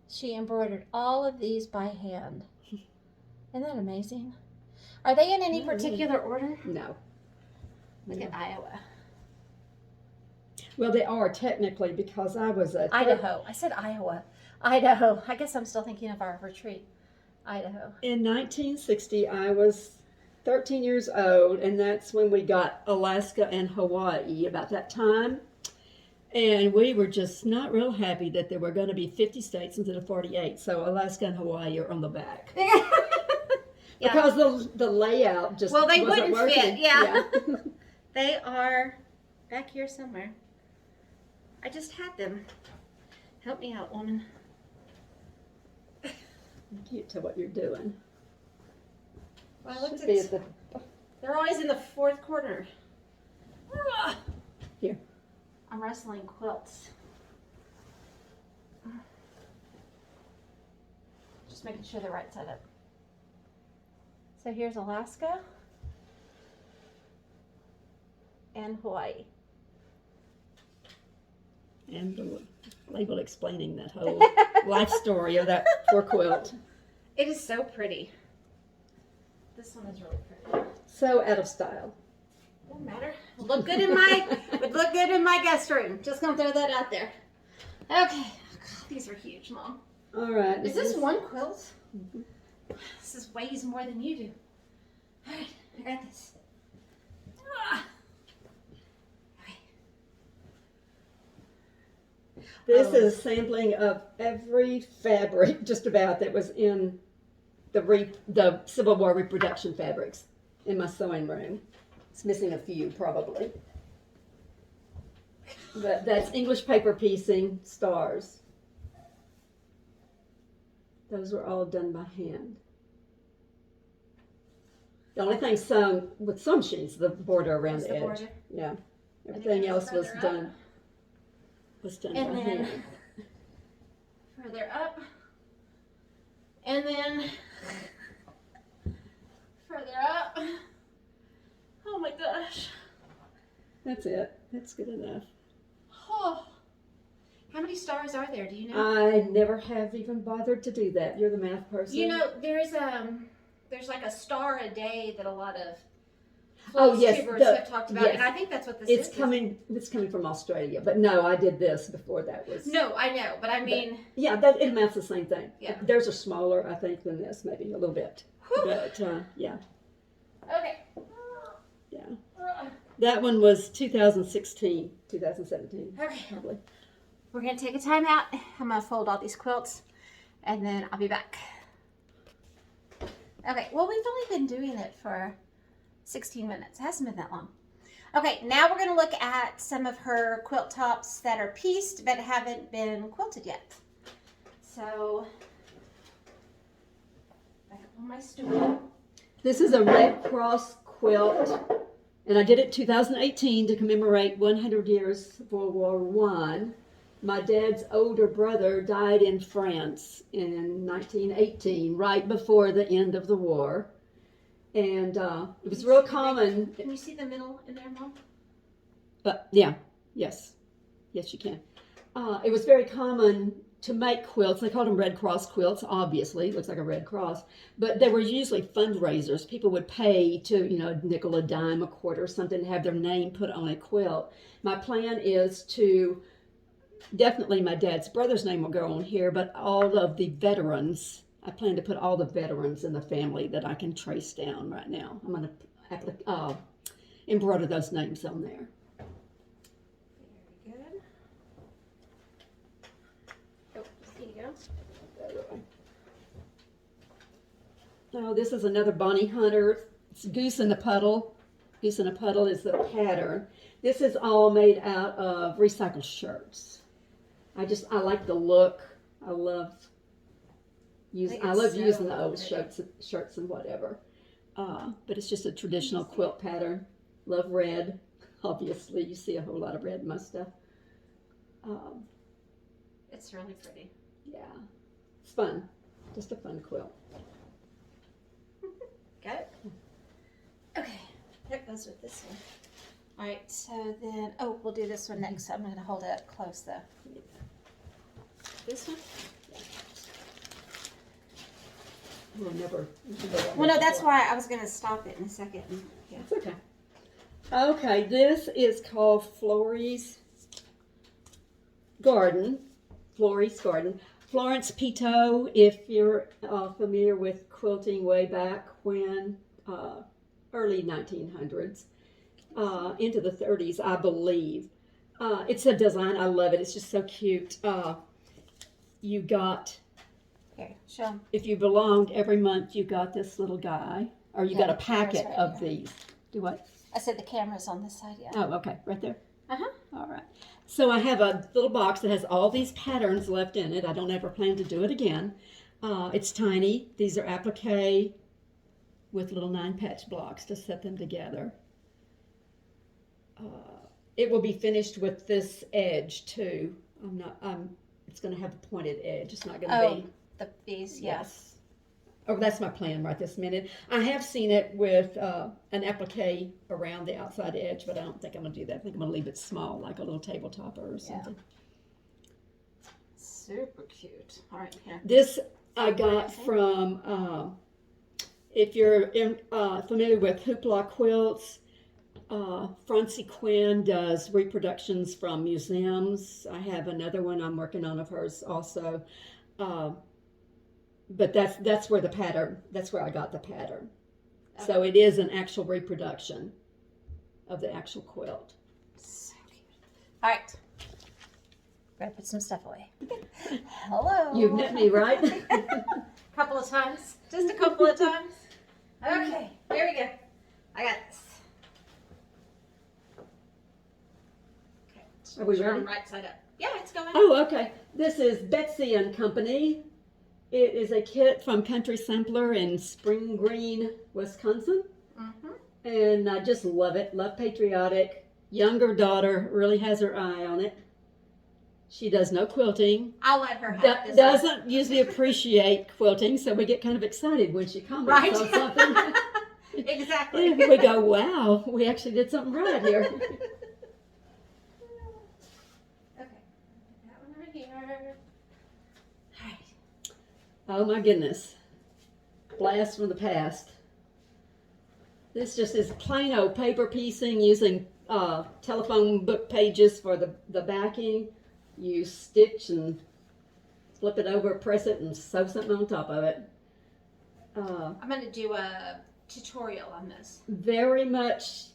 Speaker 1: She embroidered all of these by hand. Isn't that amazing? Are they in any particular order?
Speaker 2: No.
Speaker 1: Look
Speaker 2: No.
Speaker 1: at Iowa.
Speaker 2: Well, they are technically because I was a
Speaker 1: Idaho. I said Iowa. Idaho. I guess I'm still thinking of our retreat. Idaho.
Speaker 2: In 1960, I was 13 years old, and that's when we got Alaska and Hawaii about that time. And we were just not real happy that there were going to be 50 states instead of 48. So Alaska and Hawaii are on the back.
Speaker 1: Yeah.
Speaker 2: Because the layout just
Speaker 1: Well, they
Speaker 2: wasn't
Speaker 1: wouldn't
Speaker 2: working.
Speaker 1: fit, yeah. They are back here somewhere. I just had them. Help me out, woman.
Speaker 2: Get to what you're doing.
Speaker 1: Well, I looked
Speaker 2: Should be
Speaker 1: at,
Speaker 2: at
Speaker 1: they're always in the fourth corner. Ah.
Speaker 2: Here.
Speaker 1: I'm wrestling quilts. Just making sure they're right side up. So here's Alaska and Hawaii.
Speaker 2: And the label explaining that whole life story of that poor quilt.
Speaker 1: It is so pretty. This one is really pretty.
Speaker 2: So out of style.
Speaker 1: Doesn't matter. Would look good in my guest room. Just gonna throw that out there. Okay. God, these are huge, Mom.
Speaker 2: All right.
Speaker 1: Is this one quilt? This weighs more than you do. All right, I got this. Ah. Okay.
Speaker 2: This is a sampling of every fabric, just about, that was in the Civil War reproduction fabrics in my sewing room. It's missing a few, probably. But that's English paper piecing stars. Those were all done by hand. The only thing with some sheets, the border around
Speaker 1: Just
Speaker 2: the
Speaker 1: the
Speaker 2: edge.
Speaker 1: border?
Speaker 2: Yeah. Everything else was
Speaker 1: further
Speaker 2: done.
Speaker 1: up.
Speaker 2: Was done
Speaker 1: And
Speaker 2: by
Speaker 1: then
Speaker 2: hand.
Speaker 1: further up. And then further up. Oh my gosh.
Speaker 2: That's it. That's good enough.
Speaker 1: Oh. How many stars are there? Do you know?
Speaker 2: I never have even bothered to do that. You're the math person.
Speaker 1: You know, there's like a star a day that a lot of
Speaker 2: yes,
Speaker 1: tubers have talked about,
Speaker 2: yes.
Speaker 1: and I think that's what this
Speaker 2: It's
Speaker 1: is.
Speaker 2: It's coming from Australia, but no, I did this before that was.
Speaker 1: No, I know, but I mean.
Speaker 2: Yeah, that it amounts to the same thing.
Speaker 1: Yeah.
Speaker 2: Theirs are smaller, I think, than this, maybe a little bit.
Speaker 1: Whew.
Speaker 2: But yeah.
Speaker 1: Okay.
Speaker 2: Yeah. That one was 2016, 2017.
Speaker 1: Okay.
Speaker 2: Probably.
Speaker 1: We're gonna take a time out. I'm gonna fold all these quilts, and then I'll be back. Okay. Well, we've only been doing it for 16 minutes. It hasn't been that long. Okay, now we're going to look at some of her quilt tops that are pieced but haven't been quilted yet. So, back up on my stool.
Speaker 2: This is a Red Cross quilt, and I did it 2018 to commemorate 100 years of World War One. My dad's older brother died in France in 1918, right before the end of the war. And it was real common.
Speaker 1: Can you see the middle in there, Mom?
Speaker 2: Yeah, yes. Yes, you can. It was very common to make quilts. They called them Red Cross quilts, obviously. It looks like a Red Cross. But they were usually fundraisers. People would pay to, a nickel, a dime, a quarter, something to have their name put on a quilt. My plan is to, definitely my dad's brother's name will go on here, but all of the veterans, I plan to put all the veterans in the family that I can trace down right now. I'm going to embroider those names on there.
Speaker 1: Very good. Oh, here you go.
Speaker 2: Oh, this is another Bonnie Hunter. It's Goose in a Puddle. Goose in a Puddle is the pattern. This is all made out of recycled shirts. I like the look. I love using the old shirts and whatever. But it's just a traditional quilt pattern. Love red. Obviously, you see a whole lot of red in my stuff.
Speaker 1: It's really pretty.
Speaker 2: Yeah, it's fun. Just a fun quilt.
Speaker 1: Got it? Okay, that goes with this one. All right, so then, we'll do this one next. I'm going to hold it up close though. This one? Well, no, that's why I was going to stop it in a second. Yeah.
Speaker 2: It's okay. Okay, this is called Florrie's Garden. Florrie's Garden. Florence Pito, if you're familiar with quilting way back when, early 1900s, into the 30s, I believe. It's a design, I love it. It's just so cute. You got...
Speaker 1: Here, show 'em.
Speaker 2: If you belonged, every month you got this little guy, or you got a packet
Speaker 1: right
Speaker 2: of
Speaker 1: here.
Speaker 2: these. Do what?
Speaker 1: I said the camera's on this side, yeah.
Speaker 2: Oh, okay, right there.
Speaker 1: Uh-huh.
Speaker 2: All right. So I have a little box that has all these patterns left in it. I don't ever plan to do it again. It's tiny. These are applique with little 9-patch blocks to set them together. It will be finished with this edge too. It's going to have a pointed edge. It's not going to be.
Speaker 1: These, yes.
Speaker 2: Oh, that's my plan right this minute. I have seen it with an applique around the outside edge, but I don't think I'm going to do that. I think I'm going to leave it small, like a little tabletop or something.
Speaker 1: Yeah. Super cute. All right, here.
Speaker 2: This I got from, if you're familiar with Hoopla Quilts, Francie Quinn does reproductions from museums. I have another one I'm working on of hers also. But that's where I got the pattern. Okay. So it is an actual reproduction of the actual quilt.
Speaker 1: So cute. All right. Gotta put some stuff away. Hello.
Speaker 2: You've met me, right?
Speaker 1: Couple of times. Just a couple of times. Okay, here we go. I got this.
Speaker 2: Are we
Speaker 1: Sure,
Speaker 2: ready?
Speaker 1: I'm right side up. Yeah, it's going.
Speaker 2: Oh, okay. This is Betsy and Company. It is a kit from Country Sampler in Spring Green, Wisconsin.
Speaker 1: Mm-hmm.
Speaker 2: And I just love it. Love patriotic. Younger daughter really has her eye on it. She does no quilting.
Speaker 1: I'll let her have this.
Speaker 2: Doesn't usually appreciate quilting, so we get kind of excited when she comments on something.
Speaker 1: Exactly.
Speaker 2: We go, wow, we actually did something right here.
Speaker 1: Okay. That one right here. All right.
Speaker 2: Oh my goodness. Blast from the past. This just is plain old paper piecing using telephone book pages for the backing. You stitch and flip it over, press it, and sew something on top of it.
Speaker 1: I'm going to do a tutorial on this.
Speaker 2: Very much,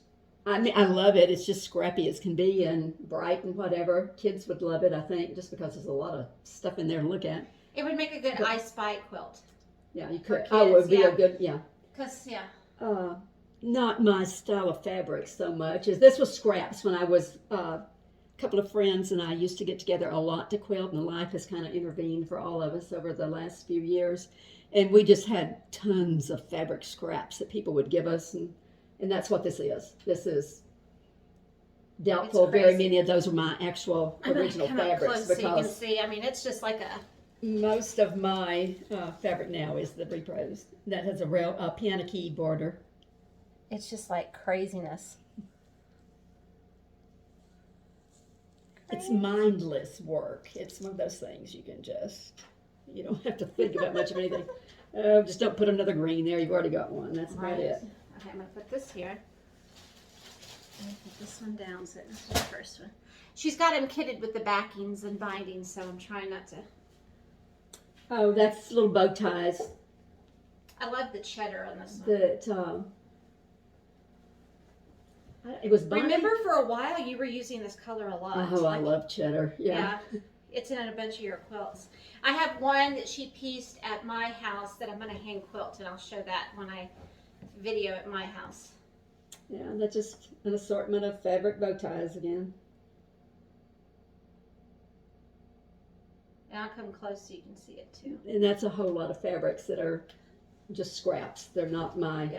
Speaker 2: I mean, I love it. It's just scrappy as can be and bright and whatever. Kids would love it, I think, just because there's a lot of stuff in there to look at.
Speaker 1: It would make a good I Spy quilt.
Speaker 2: Yeah, you
Speaker 1: For
Speaker 2: could. Oh, it would be
Speaker 1: kids,
Speaker 2: a good, yeah.
Speaker 1: Because, yeah.
Speaker 2: Not my style of fabric so much. As this was scraps when I was a couple of friends and I used to get together a lot to quilt, and life has kind of intervened for all of us over the last few years. And we just had tons of fabric scraps that people would give us, and that's what this is. This is doubtful.
Speaker 1: It's crazy.
Speaker 2: Very many of those are my actual original
Speaker 1: I'm gonna come up
Speaker 2: fabrics
Speaker 1: close so you can
Speaker 2: because
Speaker 1: see. I mean, it's just like a.
Speaker 2: most of my fabric now is the repros that has a piano key border.
Speaker 1: It's just like craziness.
Speaker 2: It's mindless work. It's one of those things you don't have to think about much of anything. Just don't put another green there. You've already got one. That's about it.
Speaker 1: Okay, I'm going to put this here. I'm going to put this one down. So this is the first one. She's got him kitted with the backings and bindings, so I'm trying not to.
Speaker 2: Oh, that's little bow ties
Speaker 1: I love the cheddar on this one.
Speaker 2: that it was binding.
Speaker 1: Remember for a while you were using this color a lot.
Speaker 2: Oh, I love cheddar. Yeah.
Speaker 1: It's in a bunch of your quilts. I have one that she pieced at my house that I'm going to hand quilt, and I'll show that when I video at my house.
Speaker 2: Yeah, that's just an assortment of fabric bow ties again.
Speaker 1: And I'll come close so you can see it too.
Speaker 2: And that's a whole lot of fabrics that are just scraps. They're not my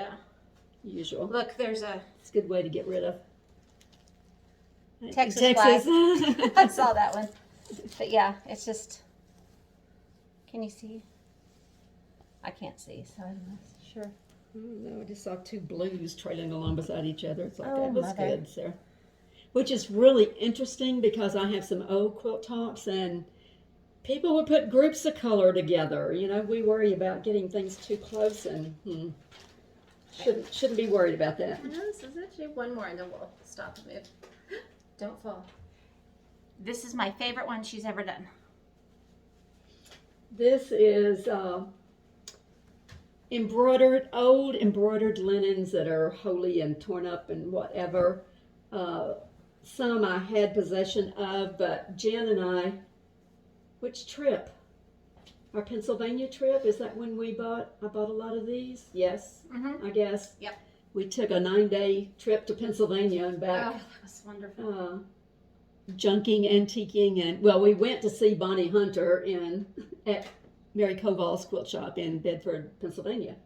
Speaker 2: usual.
Speaker 1: Look, there's a
Speaker 2: It's a good way to get rid of
Speaker 1: Texas flag. I saw that one. But yeah, it's just, can you see? I can't see, so I'm not sure.
Speaker 2: No, I just saw two blues trailing along beside each other. It's like,
Speaker 1: Oh,
Speaker 2: that was
Speaker 1: mother.
Speaker 2: good, sir. Which is really interesting because I have some old quilt talks and people would put groups of color together. You know, we worry about getting things too close and shouldn't be worried about that.
Speaker 1: I know this is actually one more and then we'll stop and move. Don't fall. This is my favorite one she's ever done.
Speaker 2: This is old embroidered linens that are holey and torn up and whatever. Some I had possession of, but Jen and I, which trip? Our Pennsylvania trip, is that when I bought a lot of these? Yes, I guess.
Speaker 1: Yep.
Speaker 2: We took a 9-day trip to Pennsylvania and back.
Speaker 1: Oh, that was wonderful.
Speaker 2: Junking, antiquing, and well, we went to see Bonnie Hunter at Mary Koval's quilt shop in Bedford, Pennsylvania,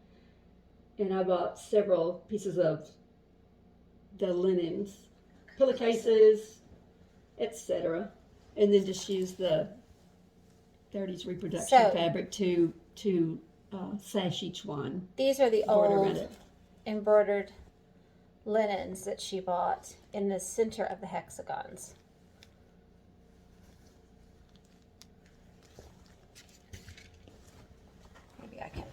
Speaker 2: and I bought several pieces of the linens, pillowcases, etc., and then just used the 30s reproduction fabric to sash each one.
Speaker 1: These are the
Speaker 2: border around
Speaker 1: old
Speaker 2: it.
Speaker 1: embroidered linens that she bought in the center of the hexagons. Maybe I can.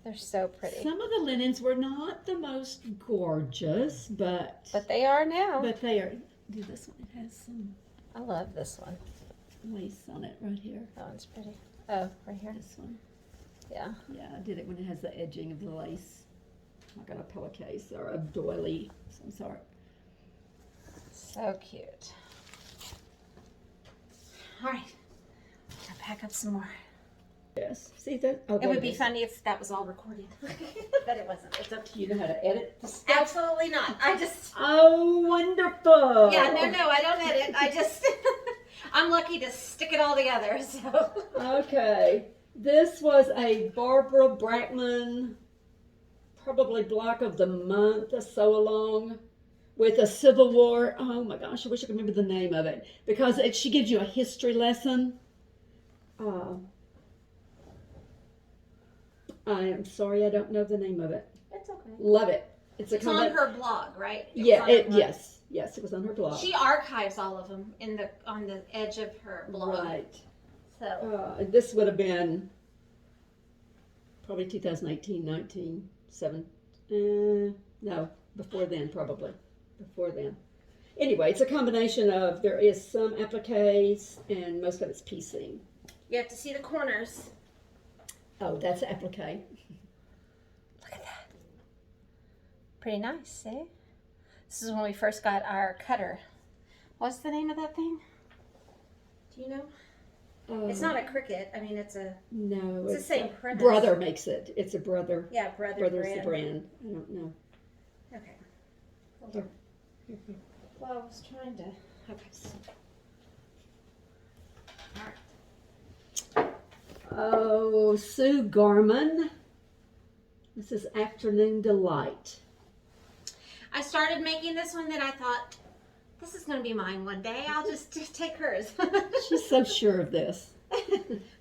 Speaker 1: They're so pretty.
Speaker 2: Some of the linens were not the most gorgeous, but
Speaker 1: they are now.
Speaker 2: But they are. Do this one. It has some
Speaker 1: I love this one.
Speaker 2: lace on it right here.
Speaker 1: That one's pretty. Oh, right here.
Speaker 2: This one.
Speaker 1: Yeah.
Speaker 2: Yeah, I did it when it has the edging of the lace. I got a pillowcase or a doily of some sort.
Speaker 1: So cute. All right. I'll pack up some more.
Speaker 2: Yes. See that? Oh,
Speaker 1: It would be funny if that was all recorded, but it wasn't.
Speaker 2: It's up to you know how to edit the stuff.
Speaker 1: Absolutely not. I just.
Speaker 2: Oh, wonderful.
Speaker 1: Yeah, no, I don't edit. I just. I'm lucky to stick it all together. So.
Speaker 2: Okay. This was a Barbara Brackman, probably block of the month or so along, with a Civil War. Oh my gosh, I wish I could remember the name of it, because she gives you a history lesson. I am sorry, I don't know the name of it.
Speaker 1: It's okay.
Speaker 2: Love it.
Speaker 1: It's on her blog, right?
Speaker 2: Yes, it was on her blog.
Speaker 1: She archives all of them on the edge of her blog.
Speaker 2: Right.
Speaker 1: So
Speaker 2: this would have been probably 2018, 19, 7. No, before then, probably. Before then. Anyway, it's a combination of, there is some appliques and most of it's piecing.
Speaker 1: You have to see the corners.
Speaker 2: Oh, that's applique.
Speaker 1: Look at that. Pretty nice, eh? This is when we first got our cutter. What's the name of that thing? Do you know? It's not a Cricut. I mean, it's a...
Speaker 2: No.
Speaker 1: It's the same premise.
Speaker 2: Brother makes it. It's a Brother.
Speaker 1: Yeah, Brother's
Speaker 2: the brand. I don't know.
Speaker 1: Okay. Hold on. Well, I was trying to... Okay. All right.
Speaker 2: Oh, Sue Garman. This is Afternoon Delight.
Speaker 1: I started making this one, then I thought, this is going to be mine one day. I'll just take hers.
Speaker 2: She's so sure of this.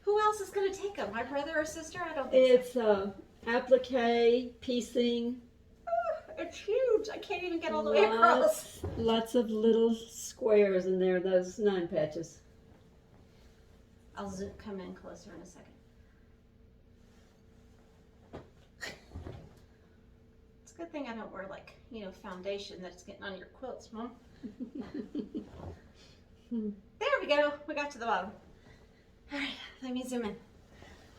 Speaker 1: Who else is going to take them? My brother or sister? I don't think
Speaker 2: so. It's applique, piecing.
Speaker 1: Oh, it's huge. I can't even get all the way across.
Speaker 2: Lots of little squares in there, those 9 patches.
Speaker 1: I'll come in closer in a second. It's a good thing I don't wear foundation that's getting on your quilts, Mom. There we go. We got to the bottom. All right, let me zoom in.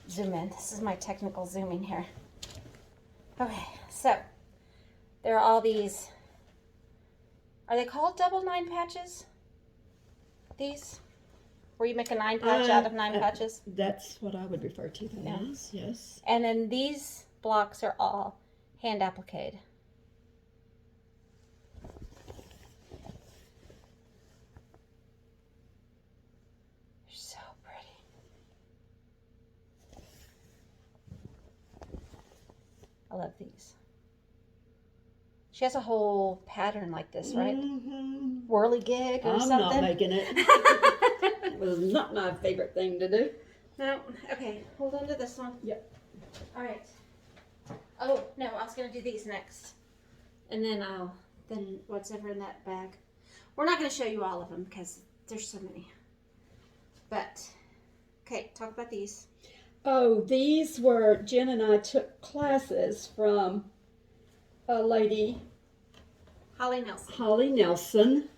Speaker 1: Zoom in. This is my technical zooming here. Okay, so there are all these. Are they called double 9 patches? These? Where you make a 9 patch out of 9 patches?
Speaker 2: That's what I would refer to them as, yes.
Speaker 1: And then these blocks are all hand appliqued. They're so pretty. I love these. She has a whole pattern like this, right?
Speaker 2: Mm-hmm.
Speaker 1: Whirligig or something.
Speaker 2: I'm not making it. It was not my favorite thing to do.
Speaker 1: No. Okay. Hold on to this one.
Speaker 2: Yep.
Speaker 1: All right. Oh no, I was gonna do these next, and then what's ever in that bag. We're not gonna show you all of them because there's so many. But okay, talk about these.
Speaker 2: Oh, these were, Jen and I took classes from a lady,
Speaker 1: Holly Nelson.
Speaker 2: Holly Nelson,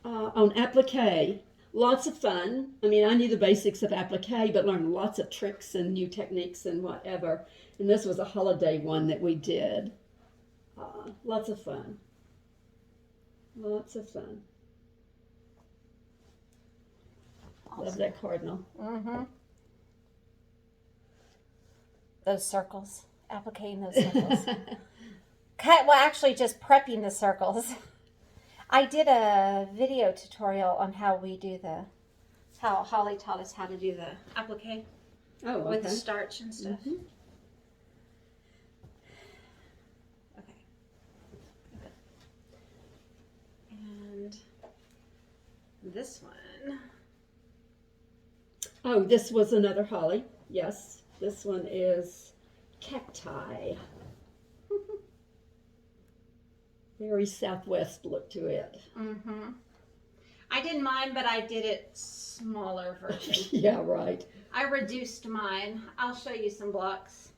Speaker 2: on applique. Lots of fun. I mean, I knew the basics of applique, but learned lots of tricks and new techniques and whatever. And this was a holiday one that we did. Lots of fun. Lots of fun. Awesome. Love that cardinal.
Speaker 1: Mm-hmm. Those circles. Appliquing those circles. Well, actually just prepping the circles. I did a video tutorial on how Holly taught us how to do the applique.
Speaker 2: Oh, okay.
Speaker 1: With the starch and stuff.
Speaker 2: Mm-hmm.
Speaker 1: Okay. And this one.
Speaker 2: Oh, this was another Holly. Yes, this one is cacti. Very Southwest look to it.
Speaker 1: Mm-hmm. I did mine, but I did it smaller version.
Speaker 2: Yeah, right.
Speaker 1: I reduced mine. I'll show you some blocks.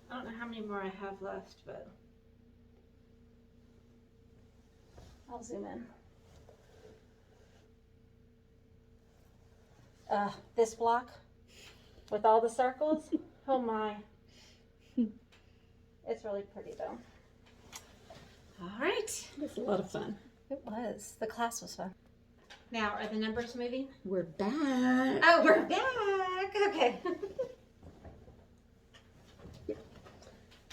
Speaker 1: I don't know how many more I have left, but I'll zoom in. This block with all the circles. Oh my. It's really pretty though. All right.
Speaker 2: It was a lot of fun.
Speaker 1: It was. The class was fun. Now, are the numbers moving?
Speaker 2: We're back.
Speaker 1: Oh, we're back. back. Okay.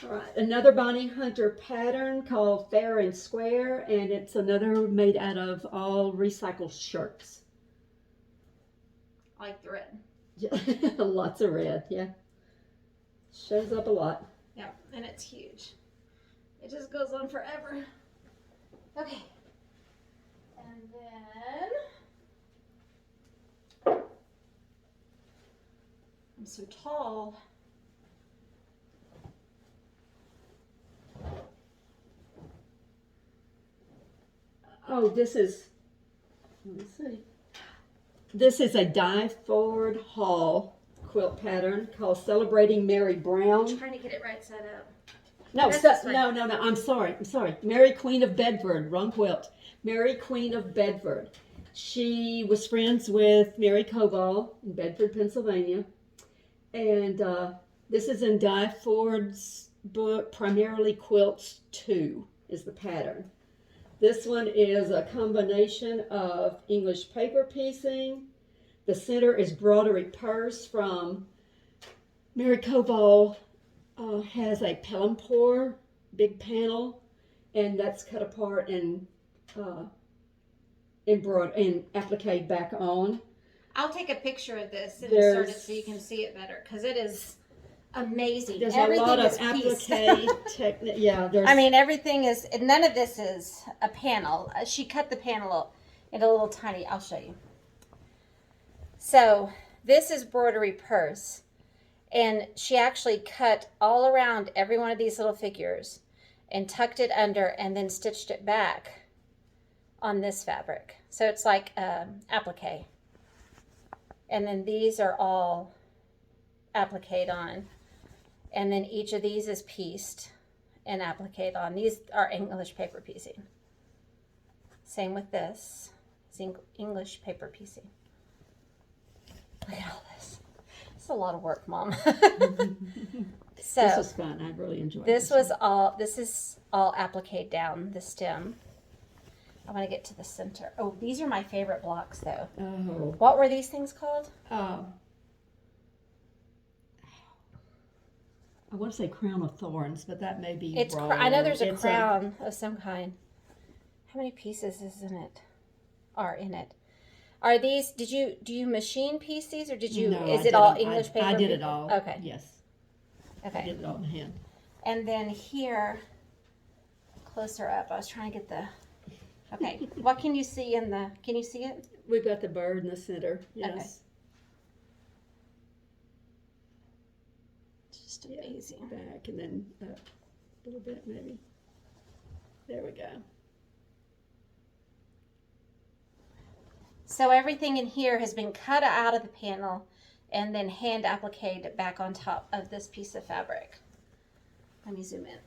Speaker 2: All right, another Bonnie Hunter pattern called Fair and Square, and it's another made out of all recycled shirts.
Speaker 1: I like the red.
Speaker 2: Yeah, lots of red, yeah. Shows up a lot.
Speaker 1: Yep, and it's huge. It just goes on forever. Okay. And then I'm so tall.
Speaker 2: Oh, this is, let me see. This is a die-forward haul quilt pattern called Celebrating Mary Brown.
Speaker 1: I'm trying to get it right side up.
Speaker 2: No,
Speaker 1: That's this way.
Speaker 2: no, I'm sorry. Mary Queen of Bedford, wrong quilt. Mary Queen of Bedford. She was friends with Mary Coball in Bedford, Pennsylvania. And this is in Di Ford's book, Primarily Quilts 2 is the pattern. This one is a combination of English paper piecing. The center is broderie purse from Mary Coball. Has a pelempore big panel, and that's cut apart and appliqued back on.
Speaker 1: I'll take a picture of this and
Speaker 2: There's-
Speaker 1: insert it so you can see it better because it is amazing.
Speaker 2: There's
Speaker 1: Everything
Speaker 2: a lot of
Speaker 1: is pieced.
Speaker 2: applique technique. Yeah, there's.
Speaker 1: I mean, everything is. None of this is a panel. She cut the panel into a little tiny. I'll show you. So this is broderie purse. And she actually cut all around every one of these little figures and tucked it under and then stitched it back on this fabric. So it's like applique. And then these are all appliqued on. And then each of these is pieced and appliqued on. These are English paper piecing. Same with this. It's English paper piecing. Look at all this. It's a lot of work, Mom. So
Speaker 2: this was fun. I really enjoyed
Speaker 1: this.
Speaker 2: This
Speaker 1: Is all appliqued down the stem. I want to get to the center. Oh, these are my favorite blocks, though.
Speaker 2: Oh.
Speaker 1: What were these things called?
Speaker 2: I want to say crown of thorns, but that may be
Speaker 1: It's.
Speaker 2: wrong.
Speaker 1: I know there's a
Speaker 2: It's
Speaker 1: crown of some kind. How many pieces is in it? Are in it? Are these? Do you machine piece these, or did you?
Speaker 2: No,
Speaker 1: is
Speaker 2: I
Speaker 1: it
Speaker 2: did
Speaker 1: all
Speaker 2: it-
Speaker 1: English paper?
Speaker 2: I did it all.
Speaker 1: Okay.
Speaker 2: Yes. I
Speaker 1: Okay.
Speaker 2: did it all in hand.
Speaker 1: And then here, closer up. I was trying to get the. Okay. What can you see in the? Can you see it?
Speaker 2: We've got the bird in the center. Yes.
Speaker 1: It's just amazing.
Speaker 2: Back and then up a little bit maybe. There we go.
Speaker 1: So everything in here has been cut out of the panel and then hand appliqued back on top of this piece of fabric. Let me zoom in.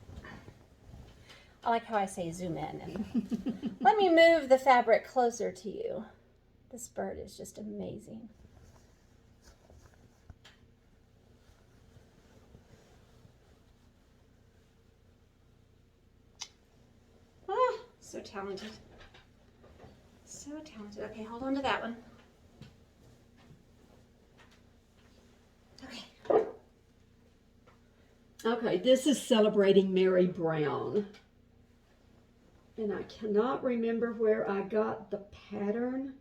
Speaker 1: I like how I say zoom in. And let me move the fabric closer to you. This bird is just amazing. Ah, so talented. So talented. Okay, hold on to that one. Okay.
Speaker 2: Okay, this is Celebrating Mary Brown. And I cannot remember where I got the pattern.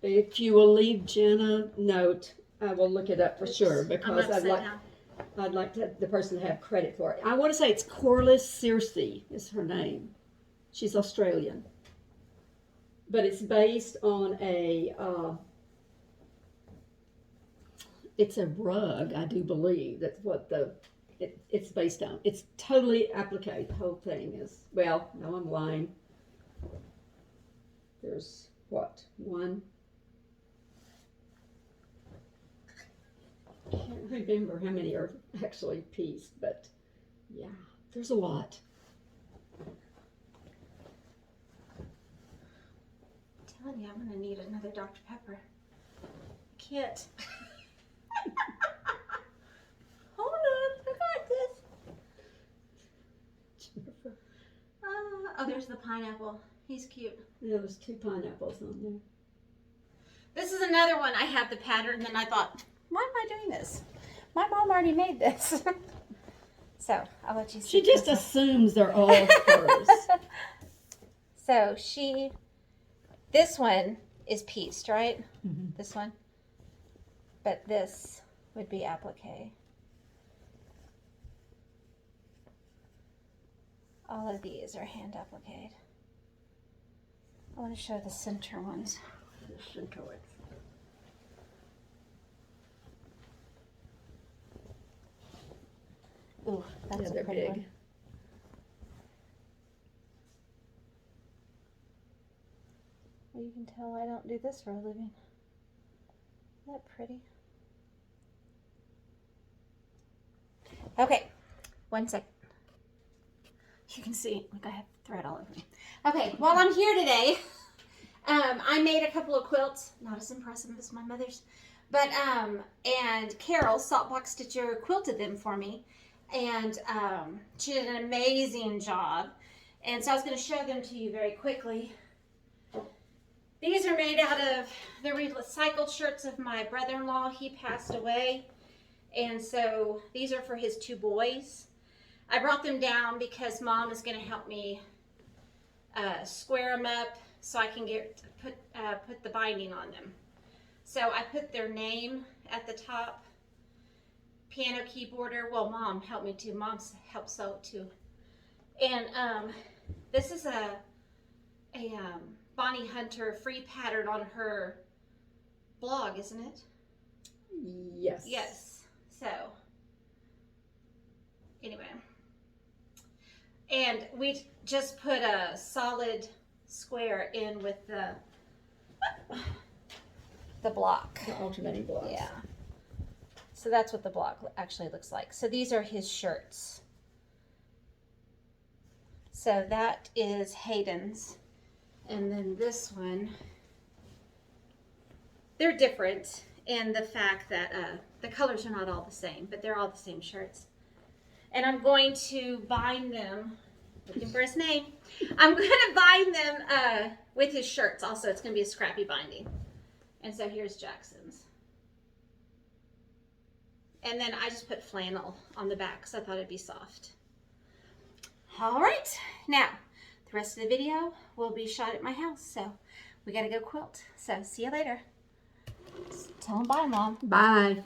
Speaker 2: If you will leave Jenna a note, I will look it up for sure because I'd like the person to have credit for it. I want to say it's Corliss Circe is her name. She's Australian. But it's based on it's a rug, I do believe. That's what it's based on. It's totally applique. The whole thing is, well, no, I'm lying. There's what? One? I can't remember how many are actually pieced, but yeah, there's a lot.
Speaker 1: I'm telling you, I'm going to need another Dr. Pepper. I can't. Hold on, I got this. Oh, there's the pineapple. He's cute.
Speaker 2: Yeah, there's 2 pineapples on there.
Speaker 1: This is another one. I had the pattern, and then I thought, why am this. My mom already made this. So I'll let you see.
Speaker 2: She just assumes they're all hers.
Speaker 1: So this one is pieced, right?
Speaker 2: Mm-hmm.
Speaker 1: This one. But this would be applique. All of these are hand appliqued. I want to show the center ones. Ooh, that's a
Speaker 2: they're
Speaker 1: pretty
Speaker 2: big.
Speaker 1: one. Well, you can tell I don't do this for a living. Isn't that pretty? Okay, 1 second. You can see, look, I have thread all over me. Okay, while I'm here today, I made a couple of quilts. Not as impressive as my mother's, but and Carol, Saltbox Stitcher, quilted them for me, and she did an amazing job. And so I was going to show them to you very quickly. These are made out of the recycled shirts of my brother-in-law. He passed away, and so these are for his 2 boys. I brought them down because Mom is going to help me square them up so I can put the binding on them. So I put their name at the top. Piano keyboarder. Well, Mom helped me too. Mom helped sew it too. And this is a Bonnie Hunter free pattern on her blog, isn't it?
Speaker 2: Yes.
Speaker 1: Yes. So anyway. And we just put a solid square in with the block.
Speaker 2: The alternating blocks.
Speaker 1: Yeah. So that's what the block actually looks like. So these are his shirts. So that is Hayden's. And then this one, they're different in the fact that the colors are not all the same, but they're all the same shirts. And I'm going to bind them, looking for his name, I'm going to bind them with his shirts also. It's going to be a scrappy binding. And so here's Jackson's. And then I just put flannel on the back because I thought it'd be soft. All right, now the rest of the video will be shot at my house. So we got to go quilt. So see you later. Tell them bye, Mom.
Speaker 2: Bye.